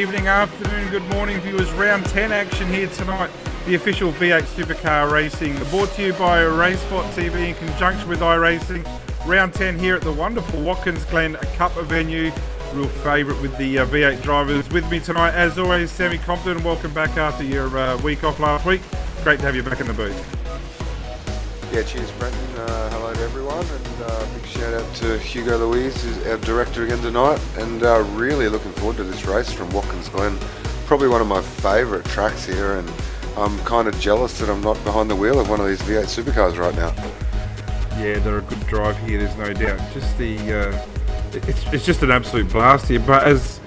evening, afternoon, good morning viewers. Round 10 action here tonight. The official V8 Supercar Racing, brought to you by RaceSpot TV in conjunction with iRacing. Round 10 here at the wonderful Watkins Glen Cup venue. Real favourite with the V8 drivers. With me tonight, as always, Sammy Compton. Welcome back after your week off last week. Great to have you back in the booth. Yeah, cheers, Brendan. Hello to everyone, and big shout out to Hugo Louise, who's our director again tonight, and really looking forward to this race from Watkins Glen. Probably one of my favourite tracks here, and I'm kind of jealous that I'm not behind the wheel of one of these V8 Supercars right now. Yeah, they're a good drive here, there's no doubt. Just the, it's just an absolute blast here, but as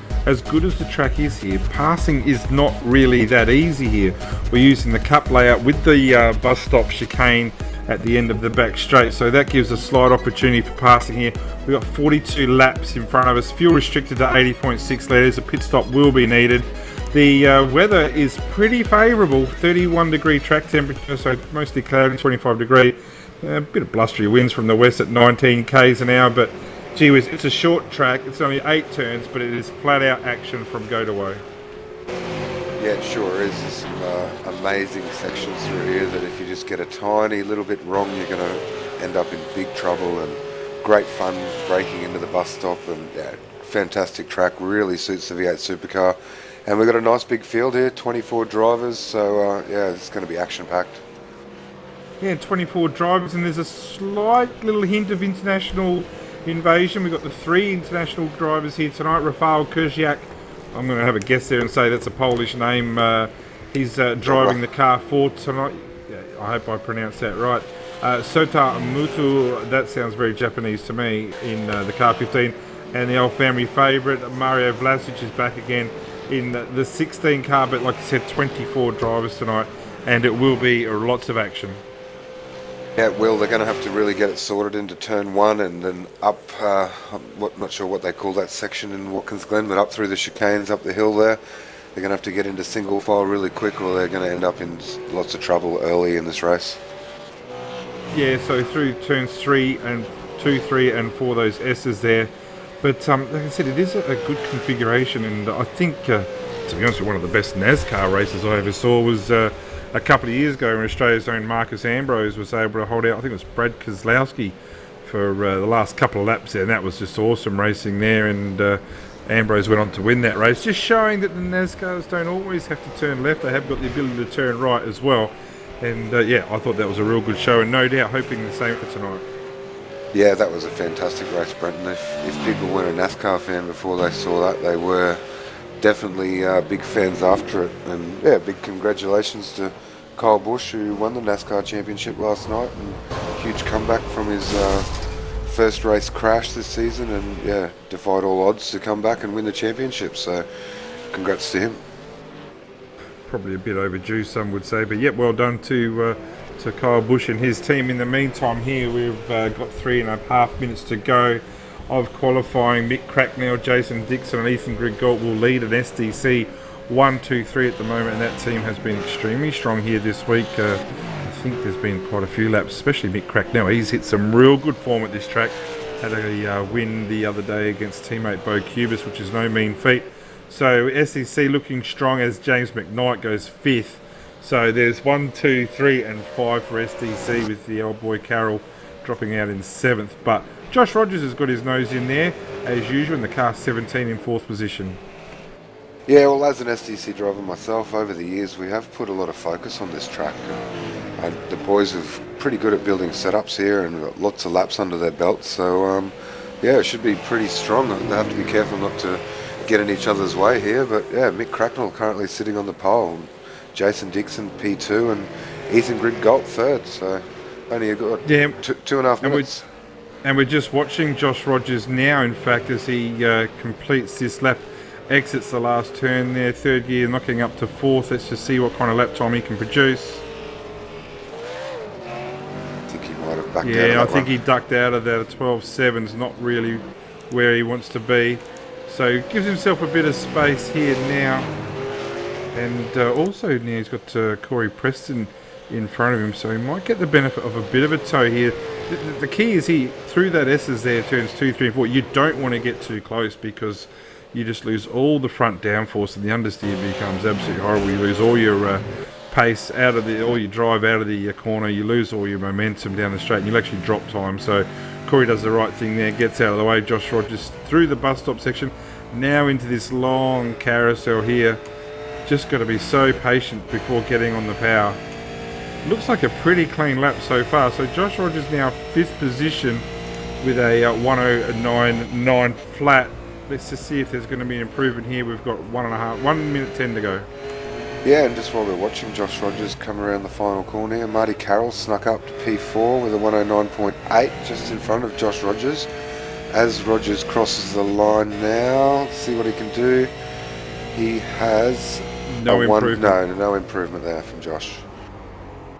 good as the track is here, passing is not really that easy here. We're using the cup layout with the bus stop chicane at the end of the back straight, so that gives a slight opportunity for passing here. We've got 42 laps in front of us, fuel restricted to 80.6 litres. A pit stop will be needed. The weather is pretty favourable, 31 degree track temperature, so mostly cloudy, 25 degree. A bit of blustery winds from the west at 19 k's an hour, but gee whiz, it's a short track. It's only 8 turns, but it is flat out action from go to woe. Yeah, it sure is. There's some amazing sections through here that if you just get a tiny little bit wrong, you're going to end up in big trouble, and great fun breaking into the bus stop, and yeah, fantastic track, really suits the V8 Supercar. And we've got a nice big field here, 24 drivers, so yeah, it's going to be action-packed. Yeah, 24 drivers, and there's a slight little hint of international invasion. We've got the 3 international drivers here tonight. Rafał Kuźniak, I'm going to have a guess there and say that's a Polish name. He's driving the car for tonight. Yeah, I hope I pronounced that right. Sota Mutu, that sounds very Japanese to me, in the car 15. And the old family favourite, Mario Vlasic, is back again in the 16 car, but like I said, 24 drivers tonight, and it will be lots of action. Yeah, well, they're going to have to really get it sorted into turn 1 and then up, not sure what they call that section in Watkins Glen, but up through the chicanes, up the hill there. They're going to have to get into single file really quick, or they're going to end up in lots of trouble early in this race. Yeah, so through turns 3 and 2, 3 and 4, those S's there. But like I said, it is a good configuration, and I think, to be honest, one of the best NASCAR races I ever saw was a couple of years ago when Australia's own Marcus Ambrose was able to hold out. I think it was Brad Keselowski for the last couple of laps there, and that was just awesome racing there, and Ambrose went on to win that race, just showing that the NASCARs don't always have to turn left. They have got the ability to turn right as well, and yeah, I thought that was a real good show, and no doubt hoping the same for tonight. Yeah, that was a fantastic race, Brenton. If people weren't a NASCAR fan before they saw that, they were definitely big fans after it. And yeah, big congratulations to Kyle Busch, who won the NASCAR championship last night, and huge comeback from his first race crash this season, and yeah, defied all odds to come back and win the championship. So congrats to him. Probably a bit overdue, some would say, but yep, well done to Kyle Busch and his team. In the meantime here, we've got 3.5 minutes to go of qualifying. Mick Cracknell, Jason Dixon and Ethan Grigalt will lead an SDC 1, 2, 3 at the moment, and that team has been extremely strong here this week. I think there's been quite a few laps, especially Mick Cracknell. He's hit some real good form at this track. Had a win the other day against teammate Bo Cubis, which is no mean feat. So SDC looking strong as James McKnight goes 5th. So there's 1, 2, 3 and 5 for SDC, with the old boy Carroll dropping out in 7th. But Josh Rogers has got his nose in there, as usual, in the car 17 in 4th position. Yeah, well, as an SDC driver myself, over the years we have put a lot of focus on this track. And the boys are pretty good at building setups here and got lots of laps under their belts. So yeah, it should be pretty strong. They have to be careful not to get in each other's way here. But yeah, Mick Cracknell currently sitting on the pole, Jason Dixon P2 and Ethan Grigalt 3rd. So only a good 2.5 minutes. And we're just watching Josh Rogers now, in fact, as he completes this lap, exits the last turn there, 3rd gear, knocking up to 4th. Let's just see what kind of lap time he can produce. I think he might have backed out. Yeah, I think he ducked out of that at 12.7's not really where he wants to be. So gives himself a bit of space here now. And also now he's got Corey Preston in front of him, so he might get the benefit of a bit of a tow here. The key is through that S's there, turns 2, 3 and 4, you don't want to get too close, because you just lose all the front downforce, and the understeer becomes absolutely horrible. You lose all your pace out of all your drive out of the corner. You lose all your momentum down the straight, and you'll actually drop time. So Corey does the right thing there, gets out of the way. Josh Rogers through the bus stop section, now into this long carousel here. Just got to be so patient before getting on the power. Looks like a pretty clean lap so far. So Josh Rogers now 5th position with a 1:09.9 flat. Let's just see if there's going to be an improvement here. We've got 1 minute 10 to go. Yeah, and just while we're watching Josh Rogers come around the final corner here, Marty Carroll snuck up to P4 with a 1:09.8 just in front of Josh Rogers. As Rogers crosses the line now, see what he can do. He has no improvement. No improvement there from Josh.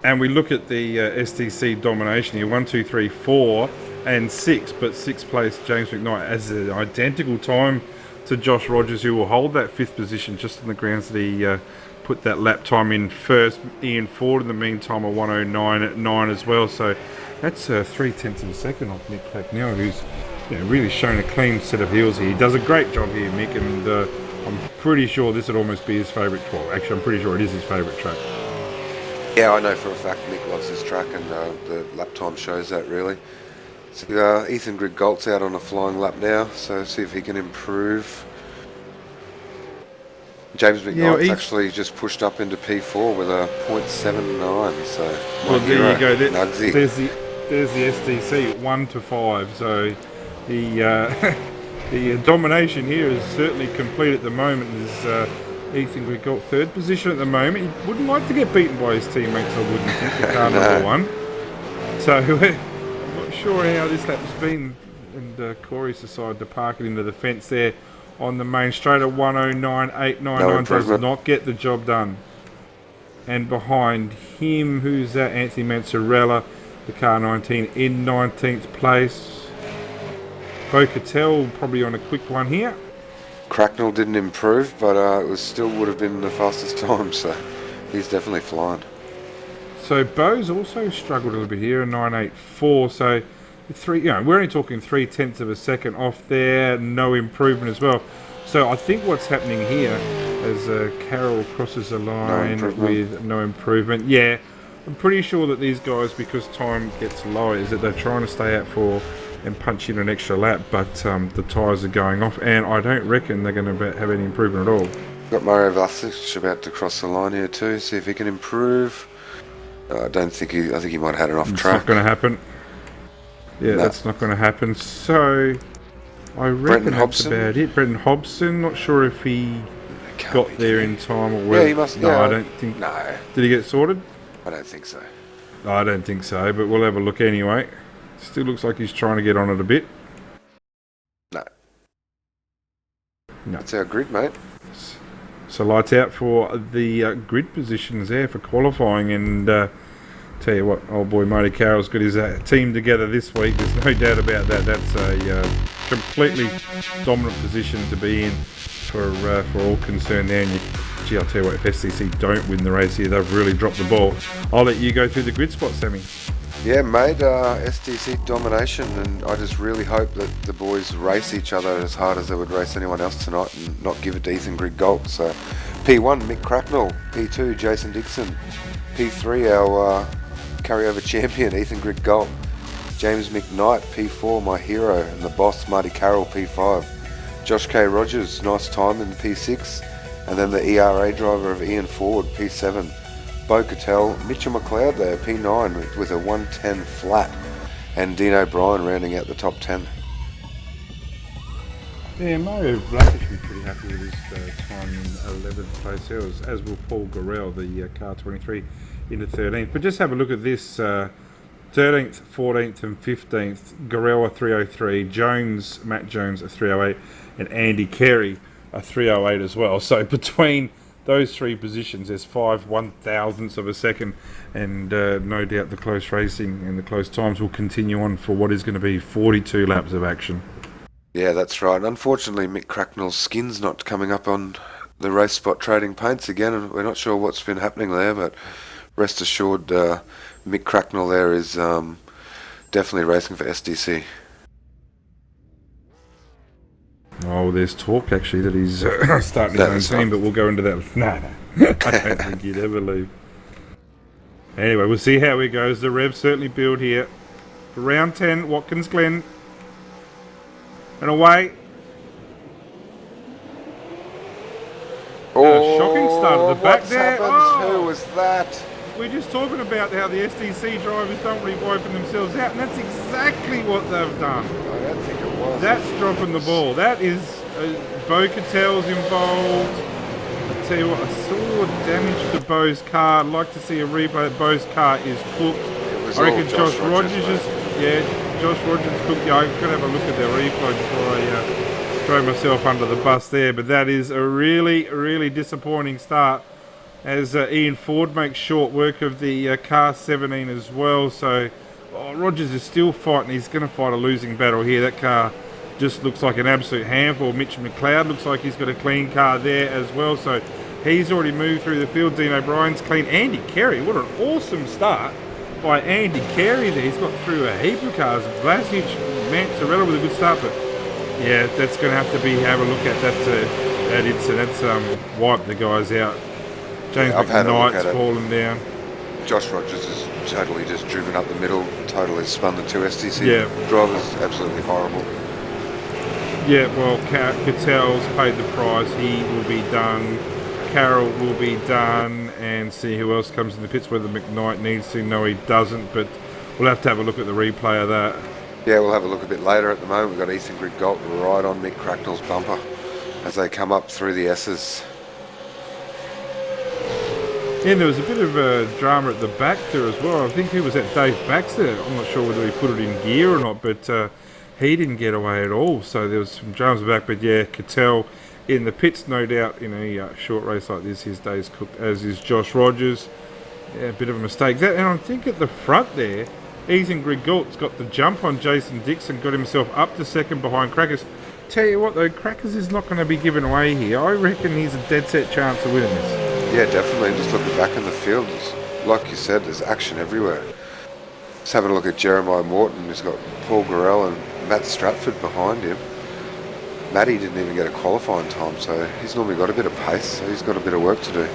And we look at the STC domination here, 1, 2, 3, 4 and 6, but 6th place James McKnight has an identical time to Josh Rogers, who will hold that 5th position just on the grounds that he put that lap time in first. Ian Ford in the meantime a 1:09.9 as well, so that's 3/10 of a second off Mick Clacknell, who's really shown a clean set of heels here. He does a great job here, Mick, and I'm pretty sure this would almost be his favourite. Well, actually I'm pretty sure it is his favourite track. Yeah, I know for a fact Mick loves this track, and the lap time shows that really. So, Ethan Grigolt's out on a flying lap now, so see if he can improve. James McKnight's actually just pushed up into P4 with a .79, so... Well, there you go. There's the SDC, 1 to 5, so the the domination here is certainly complete at the moment. There's Ethan Grigolt 3rd position at the moment. He wouldn't like to get beaten by his teammates, I wouldn't think, the car number 1. So I'm not sure how this lap's been, and Corey's decided to park it into the fence there on the main straight. A 1:09.899 does not get the job done. And behind him, who's that? Anthony Manzarella, the car 19 in 19th place. Bo Cattell probably on a quick one here. Cracknell didn't improve, but it was still would have been the fastest time, so he's definitely flying. So Bo's also struggled a little bit here, a 9.84. So we're only talking 3/10 of a second off there. No improvement as well. So I think what's happening here as Carroll crosses the line with no improvement. Yeah, I'm pretty sure that these guys, because time gets lower, is that they're trying to stay out for and punch in an extra lap, but the tyres are going off, and I don't reckon they're going to have any improvement at all. Got Mario Vlasic about to cross the line here too, see if he can improve. I think he might have had it off track. It's not going to happen. Yeah, that's not going to happen. So I reckon that's about it. Brenton Hobson, not sure if he got there in time or whether. Yeah, he must. No, I don't think. No. Did he get sorted? I don't think so. I don't think so, but we'll have a look anyway. Still looks like he's trying to get on it a bit. No. That's our grid, mate. So lights out for the grid positions there for qualifying, and tell you what, old boy Marty Carroll's got his team together this week. There's no doubt about that. That's a completely dominant position to be in for all concerned there. And I'll tell you what, if SCC don't win the race here, they've really dropped the ball. I'll let you go through the grid spot, Sammy. Yeah, mate, STC domination, and I just really hope that the boys race each other as hard as they would race anyone else tonight and not give it to Ethan Griggolt. So P1, Mick Cracknell. P2, Jason Dixon. P3, our carryover champion, Ethan Griggolt. James McKnight, P4, my hero, and the boss, Marty Carroll, P5. Josh K. Rogers, nice time in P6, and then the ERA driver of Ian Ford, P7. Bo Cattell, Mitchell McLeod there, P9 with a 1:10 flat, and Dean O'Brien rounding out the top 10. Yeah, Mario Vlasic should be pretty happy with his time in 11th place, as will Paul Gorell, the car 23 into 13th. But just have a look at this, 13th, 14th and 15th, Gorell a 303, Matt Jones a 308, and Andy Carey a 308 as well. So between those three positions, there's 5 1/1000ths of a second, and no doubt the close racing and the close times will continue on for what is going to be 42 laps of action. Yeah, that's right. Unfortunately, Mick Cracknell's skin's not coming up on the race spot trading paints again, and we're not sure what's been happening there, but rest assured, Mick Cracknell there is definitely racing for SDC. Oh, there's talk actually that he's starting That his is own team, not- but we'll go into that. No, no. I don't think he'd ever leave. Anyway, we'll see how it goes. The revs certainly build here. Round 10, Watkins, Glen. And away. Oh, Shocking start at the back what's there. happened? Oh. Who was that? We're just talking about how the SDC drivers don't really open themselves out, and that's exactly what they've done. I don't think it was. That's dropping the ball. That is Bo Catel's involved. I tell you what, I saw damage to Bo's car. I'd like to see a replay that Bo's car is cooked. was I reckon all Josh Josh Rogers Rogers, is. Yeah, Josh Rogers is cooked. Yeah, I'm going to have a look at their replay before I throw myself under the bus there. But that is a really, really disappointing start, as Ian Ford makes short work of the car 17 as well. So Rogers is still fighting. He's going to fight a losing battle here. That car just looks like an absolute handful. Mitch McLeod looks like he's got a clean car there as well. So he's already moved through the field. Dean O'Brien's clean. Andy Carey, what an awesome start by Andy Carey there. He's got through a heap of cars. Vlasic, Manzarella with a good start. But yeah, that's going to have to be, have a look at that incident. That's wiped the guys out. James McKnight's fallen down. Josh Rogers has totally just driven up the middle, totally spun the two STC drivers. Absolutely horrible. Yeah, well, Catel's paid the price. He will be done. Carroll will be done. And see who else comes in the pits, whether McKnight needs to. No, he doesn't. But we'll have to have a look at the replay of that. Yeah, we'll have a look a bit later. At the moment, we've got Ethan Grigalt right on Mick Cracknell's bumper as they come up through the S's. Yeah, there was a bit of a drama at the back there as well. I think he was at Dave Baxter. I'm not sure whether he put it in gear or not, but he didn't get away at all. So there was some dramas back. But yeah, Cattell in the pits, no doubt, in a short race like this, his day's cooked, as is Josh Rogers. Yeah, a bit of a mistake. And I think at the front there, Ethan Grigalt's got the jump on Jason Dixon, got himself up to second behind Crackers. Tell you what though, Crackers is not going to be given away here. I reckon he's a dead set chance of winning this. Yeah, definitely. Just looking back in the field, like you said, there's action everywhere. Just having a look at Jeremiah Morton, who's got Paul Gorell and Matt Stratford behind him. Matty didn't even get a qualifying time, so he's normally got a bit of pace, so he's got a bit of work to do.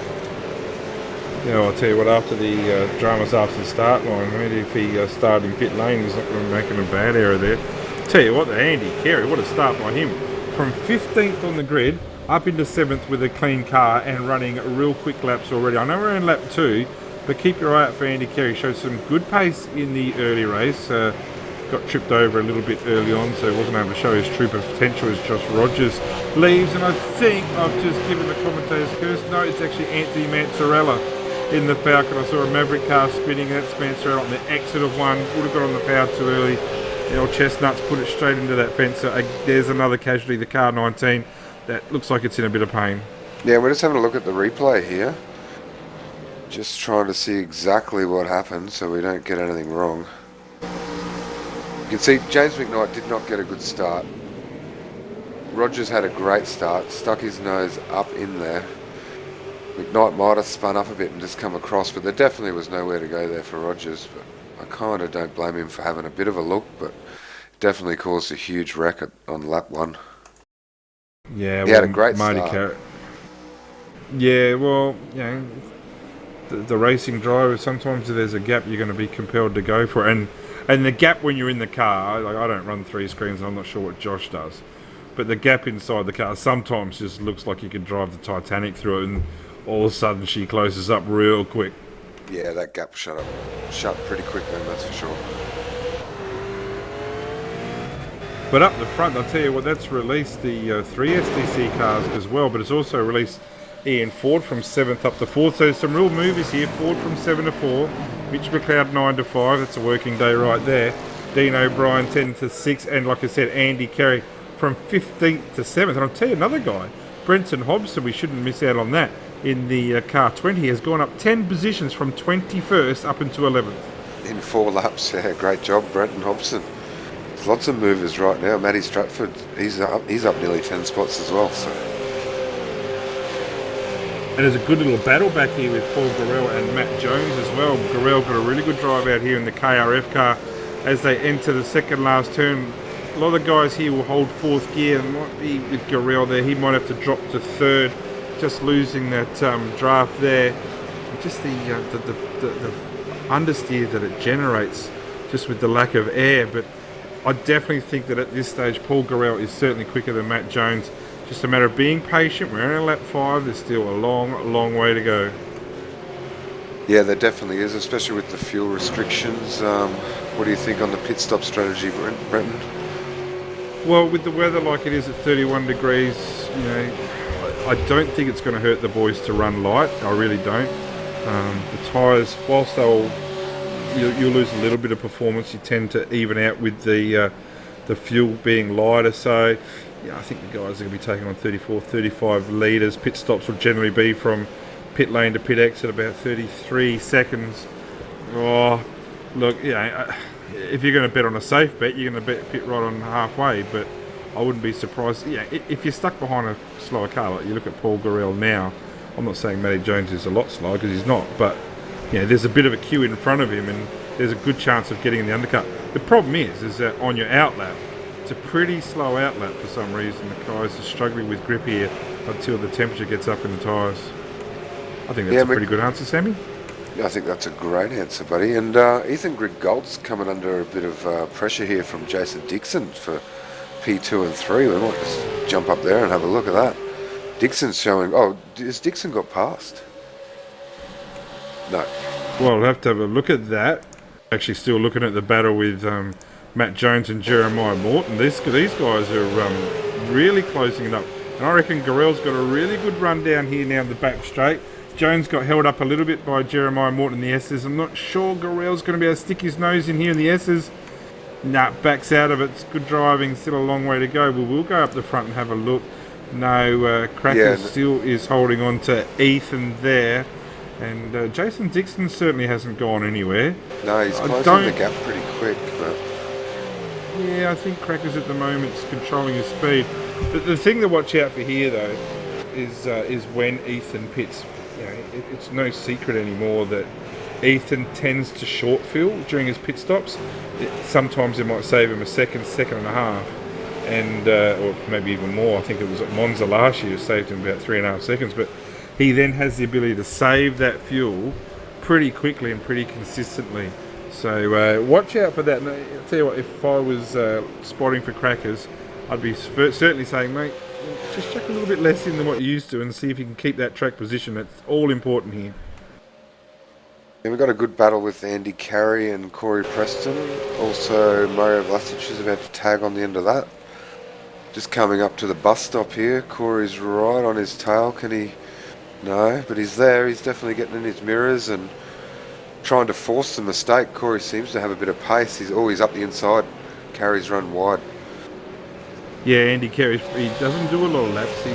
Yeah, I'll tell you what, after the dramas after the start line, maybe if he started in pit lane, he's not going to be making a bad error there. Tell you what, the Andy Carey, what a start by him. From 15th on the grid, up into 7th with a clean car and running real quick laps already. I know we're in lap 2, but keep your eye out for Andy Carey. Showed some good pace in the early race. Got tripped over a little bit early on, so he wasn't able to show his true potential as Josh Rogers leaves. And I think I've just given the commentator's curse. No, it's actually Anthony Manzarella in the Falcon. I saw a Maverick car spinning. That's Manzarella on the exit of one. Would have got on the power too early. The old Chestnuts put it straight into that fence. So there's another casualty, the car 19. That looks like it's in a bit of pain. Yeah, we're just having a look at the replay here. Just trying to see exactly what happened so we don't get anything wrong. You can see James McKnight did not get a good start. Rogers had a great start, stuck his nose up in there. McKnight might have spun up a bit and just come across, but there definitely was nowhere to go there for Rogers. But I kind of don't blame him for having a bit of a look, but definitely caused a huge wreck on lap 1. Yeah, he had a great start. Yeah, well, you know, the racing driver, sometimes if there's a gap, you're going to be compelled to go for it. And the gap when you're in the car, like I don't run 3 screens, and I'm not sure what Josh does, but the gap inside the car sometimes just looks like you could drive the Titanic through it, and all of a sudden she closes up real quick. Yeah, that gap shut pretty quick then, that's for sure. But up the front, I'll tell you what, that's released the 3 STC cars as well, but it's also released Ian Ford from 7th up to 4th. So some real movers here. Ford from 7 to 4, Mitch McLeod 9 to 5. That's a working day right there. Dean O'Brien 10 to 6, and like I said, Andy Carey from 15th to 7th. And I'll tell you another guy, Brenton Hobson, we shouldn't miss out on that. In the car 20, has gone up 10 positions from 21st up into 11th. In 4 laps, yeah, great job, Brenton Hobson. There's lots of movers right now. Matty Stratford, he's up nearly 10 spots as well. So. And there's a good little battle back here with Paul Gorell and Matt Jones as well. Gorell got a really good drive out here in the KRF car as they enter the second last turn. lot of the guys here will hold fourth gear. It might be with Gurriel there. He might have to drop to third, just losing that draft there. Just the understeer that it generates, just with the lack of air. But I definitely think that at this stage, Paul Gurriel is certainly quicker than Matt Jones. Just a matter of being patient. We're only on lap 5. There's still a long way to go. Yeah, there definitely is, especially with the fuel restrictions. What do you think on the pit stop strategy, Brenton? Well, with the weather like it is at 31 degrees, you know, I don't think it's going to hurt the boys to run light. I really don't. The tyres, whilst you'll lose a little bit of performance, you tend to even out with the fuel being lighter. So, yeah, I think the guys are going to be taking on 34, 35 litres. Pit stops will generally be from pit lane to pit exit about 33 seconds. Oh, look, you know, if you're going to bet on a safe bet, you're going to bet pit right on halfway. But I wouldn't be surprised. Yeah, if you're stuck behind a slower car, like you look at Paul Gurriel now. I'm not saying Matty Jones is a lot slower because he's not, but you know, there's a bit of a queue in front of him, and there's a good chance of getting in the undercut. The problem is that on your outlap, it's a pretty slow outlap for some reason. The guys are struggling with grip here until the temperature gets up in the tyres. I think that's a pretty good answer, Sammy. Yeah, I think that's a great answer, buddy. And Ethan Grigolt's coming under a bit of pressure here from Jason Dixon for P2 and 3. We might just jump up there and have a look at that. Dixon's showing... Oh, has Dixon got past? No. Well, I'll have to have a look at that. Actually still looking at the battle with Matt Jones and Jeremiah Morton. These guys are really closing it up. And I reckon Gurriel's got a really good run down here now in the back straight. Jones got held up a little bit by Jeremiah Morton in the S's. I'm not sure Gurriel's going to be able to stick his nose in here in the S's. Nah, backs out of it. It's good driving. Still a long way to go. We'll go up the front and have a look. No, Cracker still is holding on to Ethan there. And Jason Dixon certainly hasn't gone anywhere. No, he's closing the gap pretty quick. But yeah, I think Cracker's at the moment controlling his speed. But the thing to watch out for here, though, is when Ethan pits. You know, it's no secret anymore that Ethan tends to short fuel during his pit stops. Sometimes it might save him a second and a half. And or maybe even more. I think it was at Monza last year, it saved him about 3.5 seconds. But he then has the ability to save that fuel pretty quickly and pretty consistently. So watch out for that. And I'll tell you what, if I was spotting for Crackers, I'd be certainly saying, mate, just chuck a little bit less in than what you used to and see if you can keep that track position. That's all important here. And we've got a good battle with Andy Carey and Corey Preston. Also, Mario Vlasic is about to tag on the end of that. Just coming up to the bus stop here. Corey's right on his tail. Can he? No, but he's there. He's definitely getting in his mirrors and trying to force the mistake. Corey seems to have a bit of pace. He's always up the inside. Carey's run wide. Yeah, Andy Carey, he doesn't do a lot of laps. He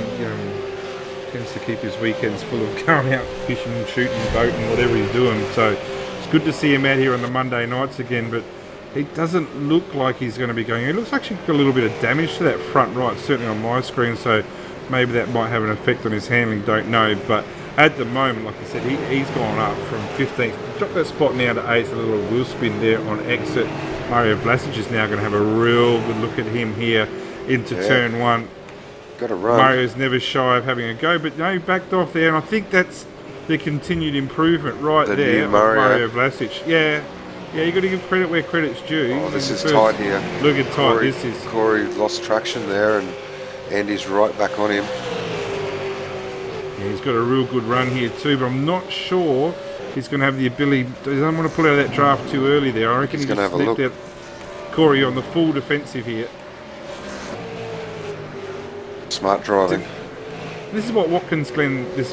tends to keep his weekends full of going out fishing, shooting, boating, whatever he's doing. So it's good to see him out here on the Monday nights again, but he doesn't look like he's going to be going. It looks like he's got a little bit of damage to that front right, certainly on my screen, so maybe that might have an effect on his handling, don't know. But at the moment, like I said, he's gone up from 15th. Drop that spot now to 8th, a little wheel spin there on exit. Mario Vlasic is now going to have a real good look at him here into turn 1. Got to run. Mario's never shy of having a go, but no, he backed off there, and I think that's the continued improvement right there of Mario Vlasic. Yeah, you got to give credit where credit's due. Oh, this is tight here. Look at tight this is. Corey lost traction there, and Andy's right back on him. Yeah, he's got a real good run here too, but I'm not sure he's going to have the ability. He doesn't want to pull out of that draft too early there. I reckon he's going to have a look. Corey on the full defensive here. Smart driving. This is what Watkins Glen, this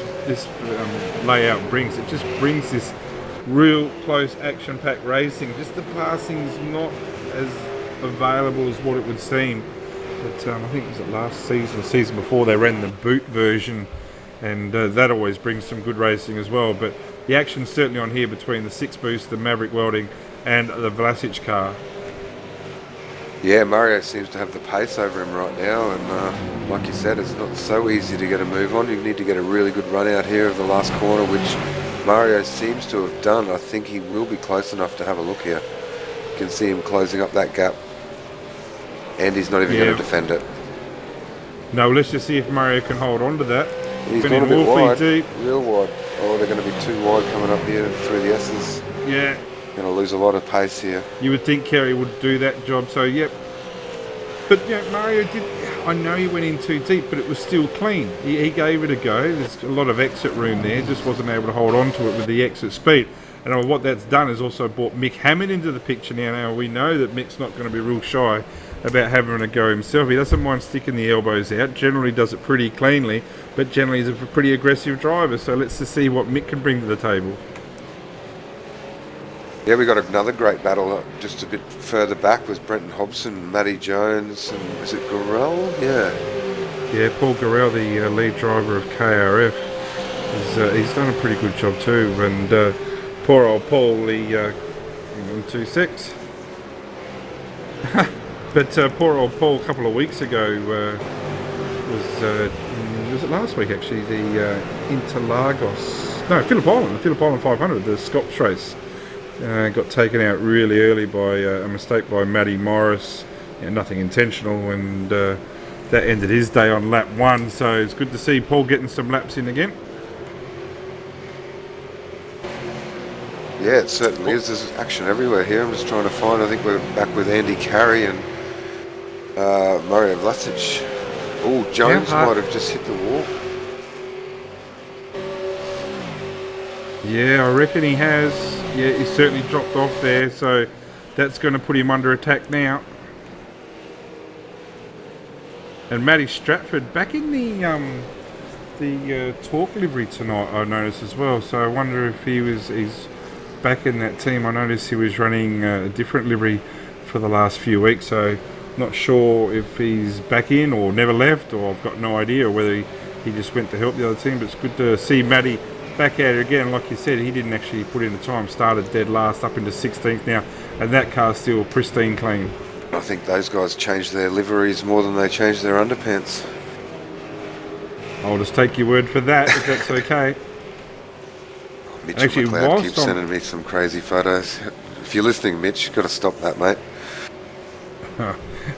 layout brings. It just brings this real close action-packed racing. Just the passing's not as available as what it would seem. But I think it was last season, the season before, they ran the boot version, and that always brings some good racing as well. But the action's certainly on here between the 6 Boost, the Maverick Welding, and the Vlasic car. Yeah, Mario seems to have the pace over him right now, and like you said, it's not so easy to get a move on. You need to get a really good run out here of the last corner, which Mario seems to have done. I think he will be close enough to have a look here. You can see him closing up that gap. Andy's not even going to defend it. No, let's just see if Mario can hold on to that. He's Been gone a bit awfully wide, deep. real wide. Oh, they're going to be too wide coming up here through the S's. Yeah. Going to lose a lot of pace here. You would think Kerry would do that job, so yep. But Mario did. I know he went in too deep, but it was still clean. He gave it a go. There's a lot of exit room there. Just wasn't able to hold on to it with the exit speed. And what that's done is also brought Mick Hammond into the picture now. Now we know that Mick's not going to be real shy about having a go himself. He doesn't mind sticking the elbows out. Generally does it pretty cleanly, but generally is a pretty aggressive driver. So let's just see what Mick can bring to the table. Yeah, we got another great battle just a bit further back with Brenton Hobson, Matty Jones, and is it Gorell? Yeah, Paul Gorell, the lead driver of KRF, he's done a pretty good job too. And poor old Paul, he 2-6. But poor old Paul, a couple of weeks ago, was it last week actually? The Phillip Island 500, the Scops race. Got taken out really early by a mistake by Matty Morris. Nothing intentional, and that ended his day on lap 1. So it's good to see Paul getting some laps in again. Yeah, it certainly is. There's action everywhere here. I'm just trying to find. I think we're back with Andy Carey and Mario Vlasic. Oh, Jones might have just hit the wall. Yeah, I reckon he has. Yeah, he's certainly dropped off there, so that's going to put him under attack now. And Matty Stratford back in the Torque livery tonight, I noticed as well. So I wonder if he's back in that team. I noticed he was running a different livery for the last few weeks, so not sure if he's back in or never left, or I've got no idea, or whether he just went to help the other team. But it's good to see Matty back at it again. Like you said, he didn't actually put in the time, started dead last up into 16th now, and that car's still pristine clean. I think those guys changed their liveries more than they changed their underpants. I'll just take your word for that, if that's okay. Mitchell McLeod keeps sending me some crazy photos. If you're listening, Mitch, you've got to stop that, mate.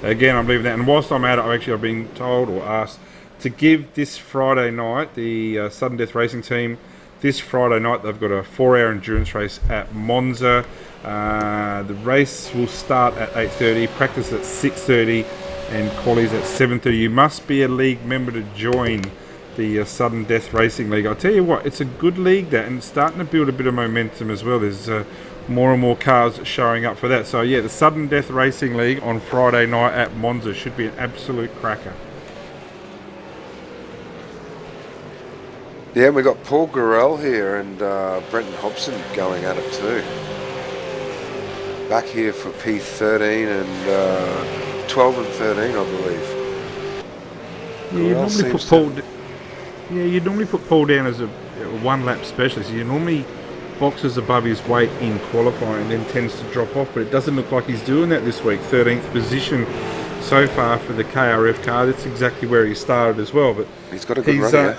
Again, I'm leaving that. And whilst I'm at it, I've been told or asked to give this Friday night, the Sudden Death Racing team, this Friday night, they've got a 4-hour endurance race at Monza. The race will start at 8:30, practice at 6:30, and qualies at 7:30. You must be a league member to join the Sudden Death Racing League. I'll tell you what, it's a good league, that, and it's starting to build a bit of momentum as well. There's more and more cars showing up for that. So yeah, the Sudden Death Racing League on Friday night at Monza should be an absolute cracker. Yeah, we got Paul Gorell here and Brenton Hobson going at it too. Back here for P13 and 12 and 13, I believe. You'd normally put Paul down as a one-lap specialist. You normally boxes above his weight in qualifying and then tends to drop off, but it doesn't look like he's doing that this week. 13th position so far for the KRF car. That's exactly where he started as well. But he's got a good run, yeah.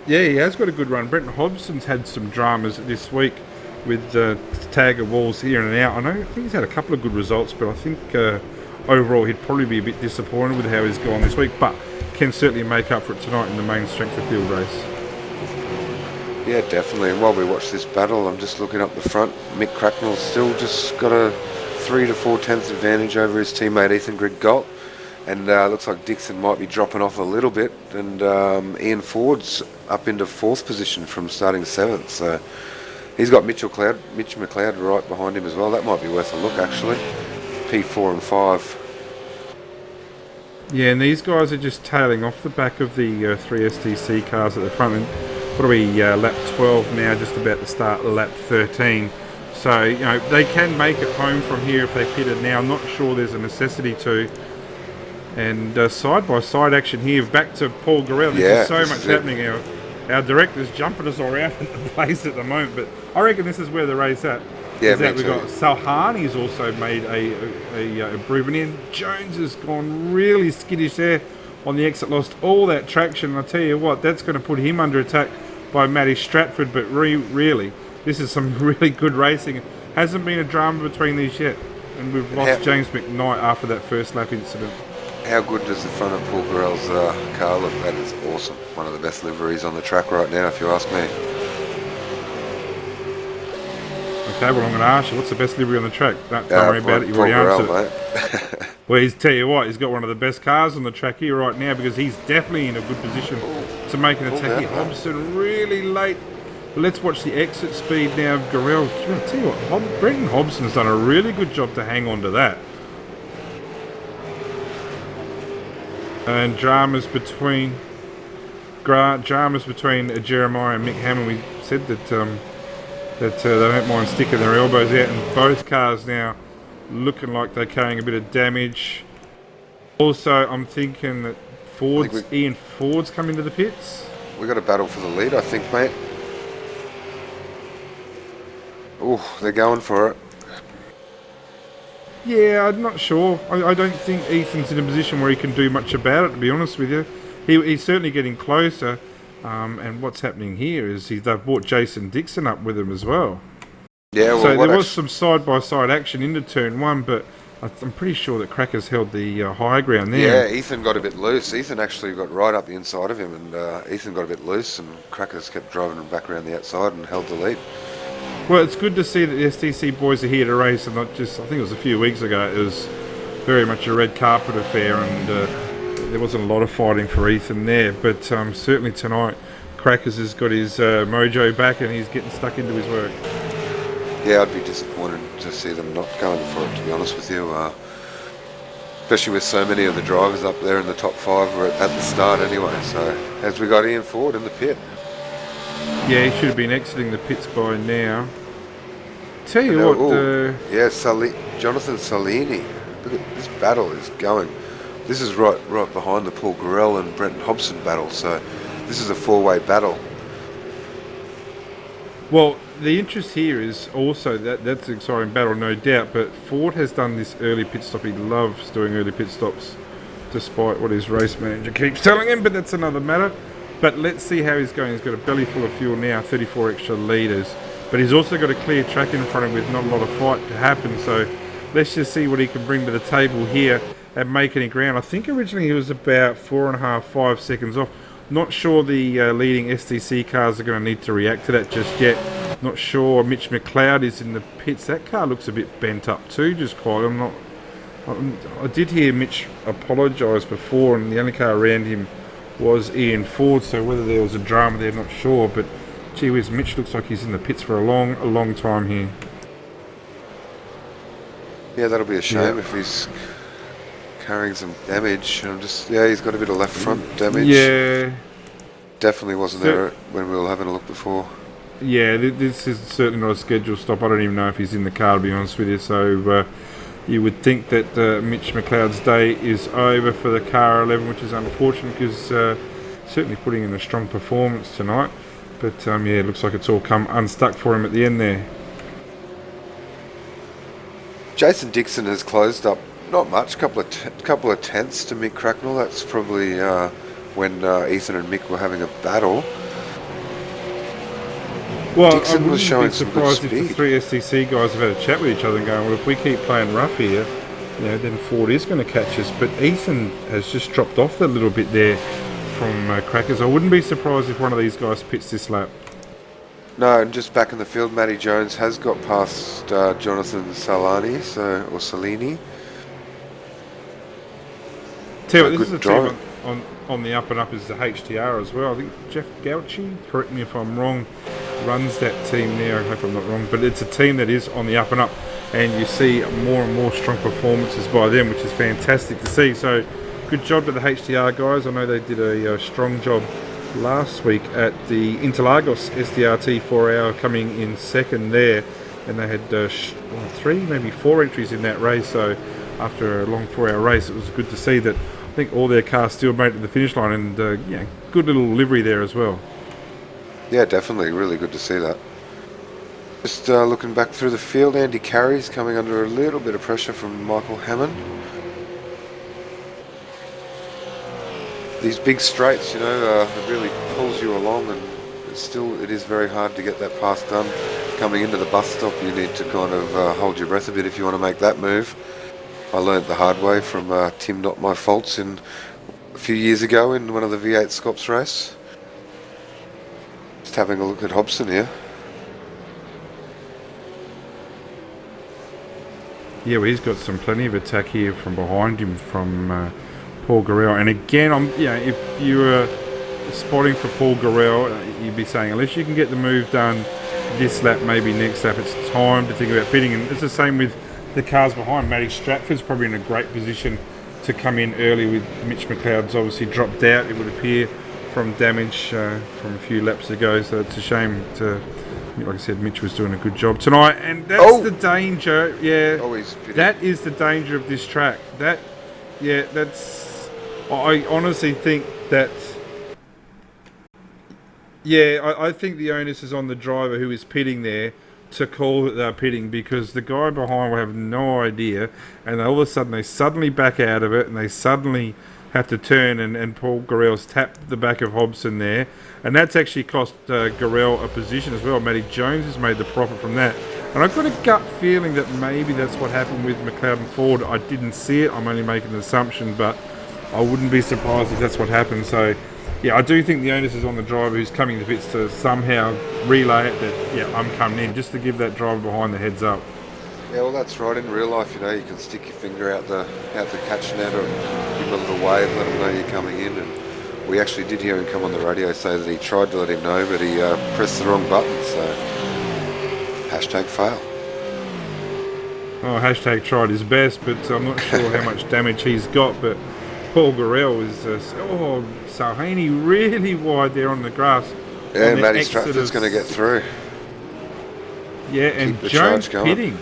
Yeah, he has got a good run. Brenton Hobson's had some dramas this week with tag of walls here and out. I think he's had a couple of good results, but I think overall he'd probably be a bit disappointed with how he's gone this week, but can certainly make up for it tonight in the main strength of field race. Yeah, definitely. And while we watch this battle, I'm just looking up the front. Mick Cracknell's still just got a 3 to 4 tenths advantage over his teammate Ethan Griggolt. And looks like Dixon might be dropping off a little bit. And Ian Ford's up into 4th position from starting 7th. So he's got Mitch McLeod right behind him as well. That might be worth a look, actually. P4 and 5. Yeah, and these guys are just tailing off the back of the 3 STC cars at the front. And what are we, lap 12 now, just about to start lap 13. So, you know, they can make it home from here if they pit it now. I'm not sure there's a necessity to. And side-by-side action here, back to Paul Gorell. There's so much happening. Our director's jumping us all around the place at the moment, but I reckon this is where the race at. Yeah, we've got Salhani's also made a improvement in. Jones has gone really skittish there on the exit, lost all that traction. I'll tell you what, that's going to put him under attack by Matty Stratford, but really, this is some really good racing. Hasn't been a drama between these yet, and we've lost James McKnight after that first lap incident. How good does the front of Paul Gorell's car look? That is awesome. One of the best liveries on the track right now, if you ask me. Okay, well, I'm going to ask you, what's the best livery on the track? Don't worry about it, you've Paul already Gorell, answered it. mate. Well, tell you what, he's got one of the best cars on the track here right now because he's definitely in a good position to make an attack here. Hobson really late. But let's watch the exit speed now of Gorell. I tell you what, Brenton Hobson's done a really good job to hang on to that. And dramas between Jeremiah and Mick Hammond. We said that they don't mind sticking their elbows out, and both cars now looking like they're carrying a bit of damage. Also, I'm thinking that Ian Ford's come into the pits. We got a battle for the lead, I think, mate. Oh, they're going for it. Yeah, I'm not sure. I don't think Ethan's in a position where he can do much about it, to be honest with you. He's certainly getting closer. And what's happening here is they've brought Jason Dixon up with him as well. Yeah, well, so there was some side-by-side action into turn one, but I'm pretty sure that Crackers held the high ground there. Yeah, Ethan got a bit loose. Ethan actually got right up the inside of him, and Ethan got a bit loose, and Crackers kept driving him back around the outside and held the lead. Well, it's good to see that the STC boys are here to race, and not just, I think it was a few weeks ago, it was very much a red carpet affair, and there wasn't a lot of fighting for Ethan there, but certainly tonight Crackers has got his mojo back and he's getting stuck into his work. Yeah, I'd be disappointed to see them not going for it, to be honest with you. Especially with so many of the drivers up there in the top five were at the start anyway. So, as we got Ian Ford in the pit. Yeah, he should have been exiting the pits by now. Tell you what... Jonathan Salini. Look at this battle is going. This is right behind the Paul Gorell and Brenton Hobson battle. So, this is a four-way battle. Well, the interest here is also that's an exciting battle, no doubt, but Ford has done this early pit stop. He loves doing early pit stops, despite what his race manager keeps telling him, but that's another matter. But let's see how he's going. He's got a belly full of fuel now, 34 extra litres, but he's also got a clear track in front of him with not a lot of fight to happen, so let's just see what he can bring to the table here and make any ground. I think originally he was about 4.5, 5 seconds off. Not sure the leading STC cars are going to need to react to that just yet. Not sure Mitch McLeod is in the pits. That car looks a bit bent up too, just quite. I did hear Mitch apologise before, and the only car around him was Ian Ford, so whether there was a drama there, not sure. But gee whiz, Mitch looks like he's in the pits for a long time here. Yeah, that'll be a shame if he's carrying some damage. He's got a bit of left front damage. Yeah. Definitely wasn't there when we were having a look before. Yeah, this is certainly not a scheduled stop. I don't even know if he's in the car, to be honest with you. So you would think that Mitch McLeod's day is over for the car 11, which is unfortunate because certainly putting in a strong performance tonight. But it looks like it's all come unstuck for him at the end there. Jason Dixon has closed up. Not much, couple of tenths to Mick Cracknell. That's probably when Ethan and Mick were having a battle. Well, Dixon was showing some good speed. If the three STC guys have had a chat with each other and going, well, if we keep playing rough here, then Ford is going to catch us. But Ethan has just dropped off a little bit there from Crackers. I wouldn't be surprised if one of these guys pits this lap. No, and just back in the field, Matty Jones has got past Jonathan Salini, or Salini. Tell you what, this is a team on the up and up is the HTR as well. I think Jeff Gauchi, correct me if I'm wrong, runs that team there. I hope I'm not wrong, but it's a team that is on the up and up, and you see more and more strong performances by them, which is fantastic to see. So good job to the HTR guys. I know they did a strong job last week at the Interlagos SDRT 4-hour, coming in second there, and they had 3, maybe 4 entries in that race. So after a long 4-hour race, it was good to see that I think all their cars still made it to the finish line, and good little livery there as well. Yeah, definitely, really good to see that. Just looking back through the field, Andy Carey's coming under a little bit of pressure from Michael Hammond. These big straights, it really pulls you along, and it is very hard to get that pass done. Coming into the bus stop, you need to kind of hold your breath a bit if you want to make that move. I learnt the hard way from Tim Not My Faults a few years ago in one of the V8 Scops race. Just having a look at Hobson here. Yeah, well, he's got plenty of attack here from behind him from Paul Garrel. And again, if you were spotting for Paul Garrel, you'd be saying, unless you can get the move done this lap, maybe next lap, it's time to think about pitting. And it's the same with the cars behind. Matty Stratford's probably in a great position to come in early with Mitch McLeod's obviously dropped out, it would appear, from damage from a few laps ago. So it's a shame to... Like I said, Mitch was doing a good job tonight, and that's the danger. Yeah, that is the danger of this track. I honestly think that. Yeah, I think the onus is on the driver who is pitting there to call that they're pitting, because the guy behind will have no idea, and all of a sudden they suddenly back out of it, and they suddenly have to turn, and Paul Garrel's tapped the back of Hobson there, and that's actually cost Garrel a position as well. Matty Jones has made the profit from that, and I've got a gut feeling that maybe that's what happened with McLeod and Ford. I didn't see it, I'm only making an assumption, but I wouldn't be surprised if that's what happened. So yeah, I do think the onus is on the driver who's coming to pits to somehow relay it that, yeah, I'm coming in, just to give that driver behind the heads up. Yeah, well, that's right. In real life, you can stick your finger out the catch net or give him a little wave, let him know you're coming in. And we actually did hear him come on the radio say that he tried to let him know, but he pressed the wrong button. So #fail. Oh, #tried his best, but I'm not sure how much damage he's got. But Paul Garrel is... Sahani really wide there on the grass. Yeah, Matty Stratford's going to get through. Yeah, and Jones pitting.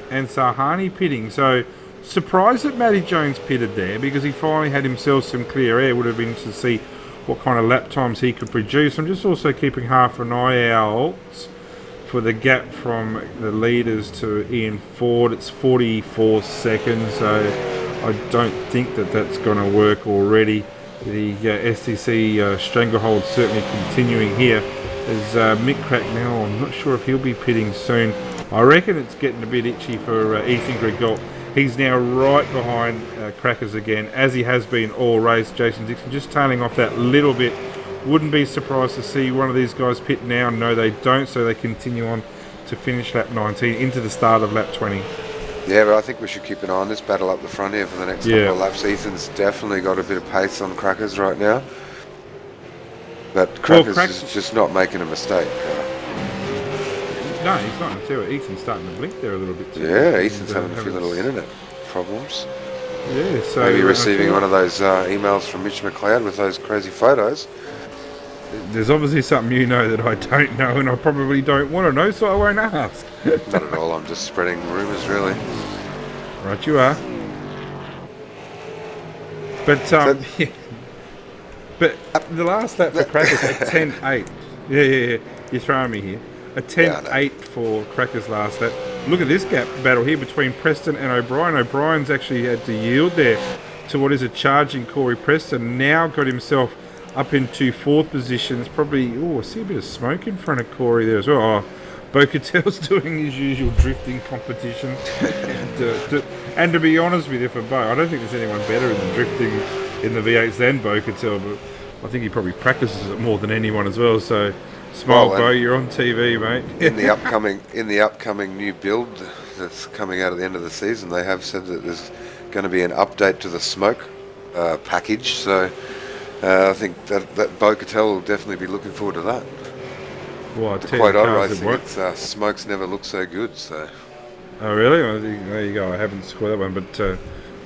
And Sahani pitting. So, surprised that Matty Jones pitted there, because he finally had himself some clear air. Would have been to see what kind of lap times he could produce. I'm just also keeping half an eye out for the gap from the leaders to Ian Ford. It's 44 seconds, so I don't think that that's going to work already. The STC stranglehold certainly continuing here. There's Mick Cracknell. I'm not sure if he'll be pitting soon. I reckon it's getting a bit itchy for Ethan Grigol. He's now right behind Crackers again, as he has been all race. Jason Dixon just tailing off that little bit. Wouldn't be surprised to see one of these guys pit now. No, they don't, so they continue on to finish lap 19 into the start of lap 20. Yeah, but I think we should keep an eye on this battle up the front here for the next couple of laps. Ethan's definitely got a bit of pace on Crackers right now. But Crackers is just not making a mistake. No, he's not. Until Ethan's starting to blink there a little bit too. Yeah, Ethan's having a few little internet problems. Yeah, so... Maybe receiving one of those emails from Mitch McLeod with those crazy photos. There's obviously something you know that I don't know, and I probably don't want to know, so I won't ask. Not at all, I'm just spreading rumours, really. Right, you are. But, yeah. But the last lap for Crackers at 10.8. Yeah, you're throwing me here. A 10.8 for Crackers last lap. Look at this gap battle here between Preston and O'Brien. O'Brien's actually had to yield there to what is a charging Corey Preston. Now got himself up into fourth position. It's probably... I see a bit of smoke in front of Corey there as well. Oh, Bo-Catel's doing his usual drifting competition. And to be honest with you, for Bo, I don't think there's anyone better in the drifting in the V8s than Bo-Catel, but I think he probably practices it more than anyone as well. So, smile, Bo, you're on TV, mate. in the upcoming new build that's coming out at the end of the season, they have said that there's going to be an update to the smoke package. So, I think that Bo-Catel will definitely be looking forward to that. Well, to quote iRacing, it's smokes never look so good. So. Oh really? Well, there you go. I haven't scored that one, but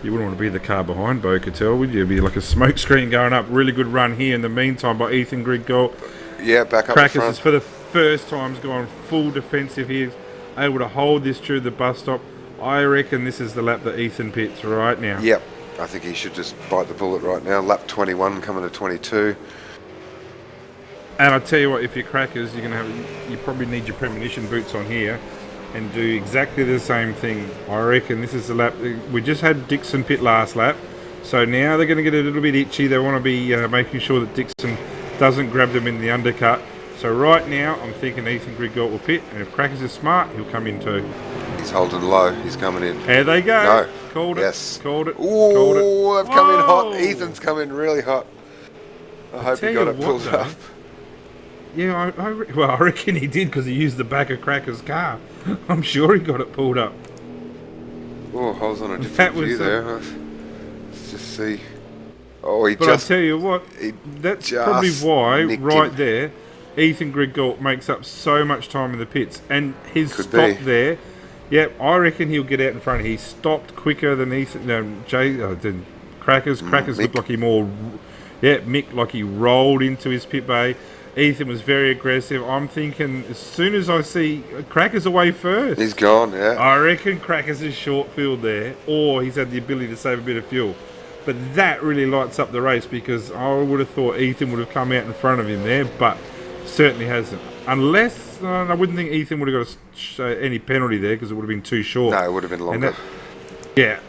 you wouldn't want to be the car behind Bo-Catel, would you? It'd be like a smoke screen going up. Really good run here in the meantime by Ethan Grigol. Yeah, back up Crackers the front. is for the first time gone full defensive here, able to hold this through the bus stop. I reckon this is the lap that Ethan pits right now. Yep, I think he should just bite the bullet right now. Lap 21 coming to 22. And I tell you what, if you're Crackers, you probably need your premonition boots on here and do exactly the same thing. I reckon this is the lap. We just had Dixon pit last lap, so now they're going to get a little bit itchy. They want to be making sure that Dixon doesn't grab them in the undercut. So right now, I'm thinking Ethan Grigol will pit, and if Crackers is smart, he'll come in too. He's holding low. He's coming in. There they go. No. Called it. Yes. Called it. Ooh, Called it. they've come in hot. Whoa! Ethan's come in really hot. I hope he tell got you it what, pulled though, up. Yeah, I reckon he did because he used the back of Cracker's car. I'm sure he got it pulled up. Oh, I was on a different That was view there. Let's just see. Oh, But I'll tell you what, he that's just probably why, nicked right him. there, Ethan Grigalt makes up so much time in the pits. And his Could stop be. there, yeah, I reckon he'll get out in front. He stopped quicker than Ethan, than Crackers. Crackers looked Mick. like he Mick, like he rolled into his pit bay. Ethan was very aggressive. I'm thinking as soon as I see Crackers away first, He's gone, yeah. I reckon Crackers is short field there, or he's had the ability to save a bit of fuel. But that really lights up the race because I would have thought Ethan would have come out in front of him there, but certainly hasn't. Unless, I wouldn't think Ethan would have got any penalty there because it would have been too short. No, it would have been longer. Yeah,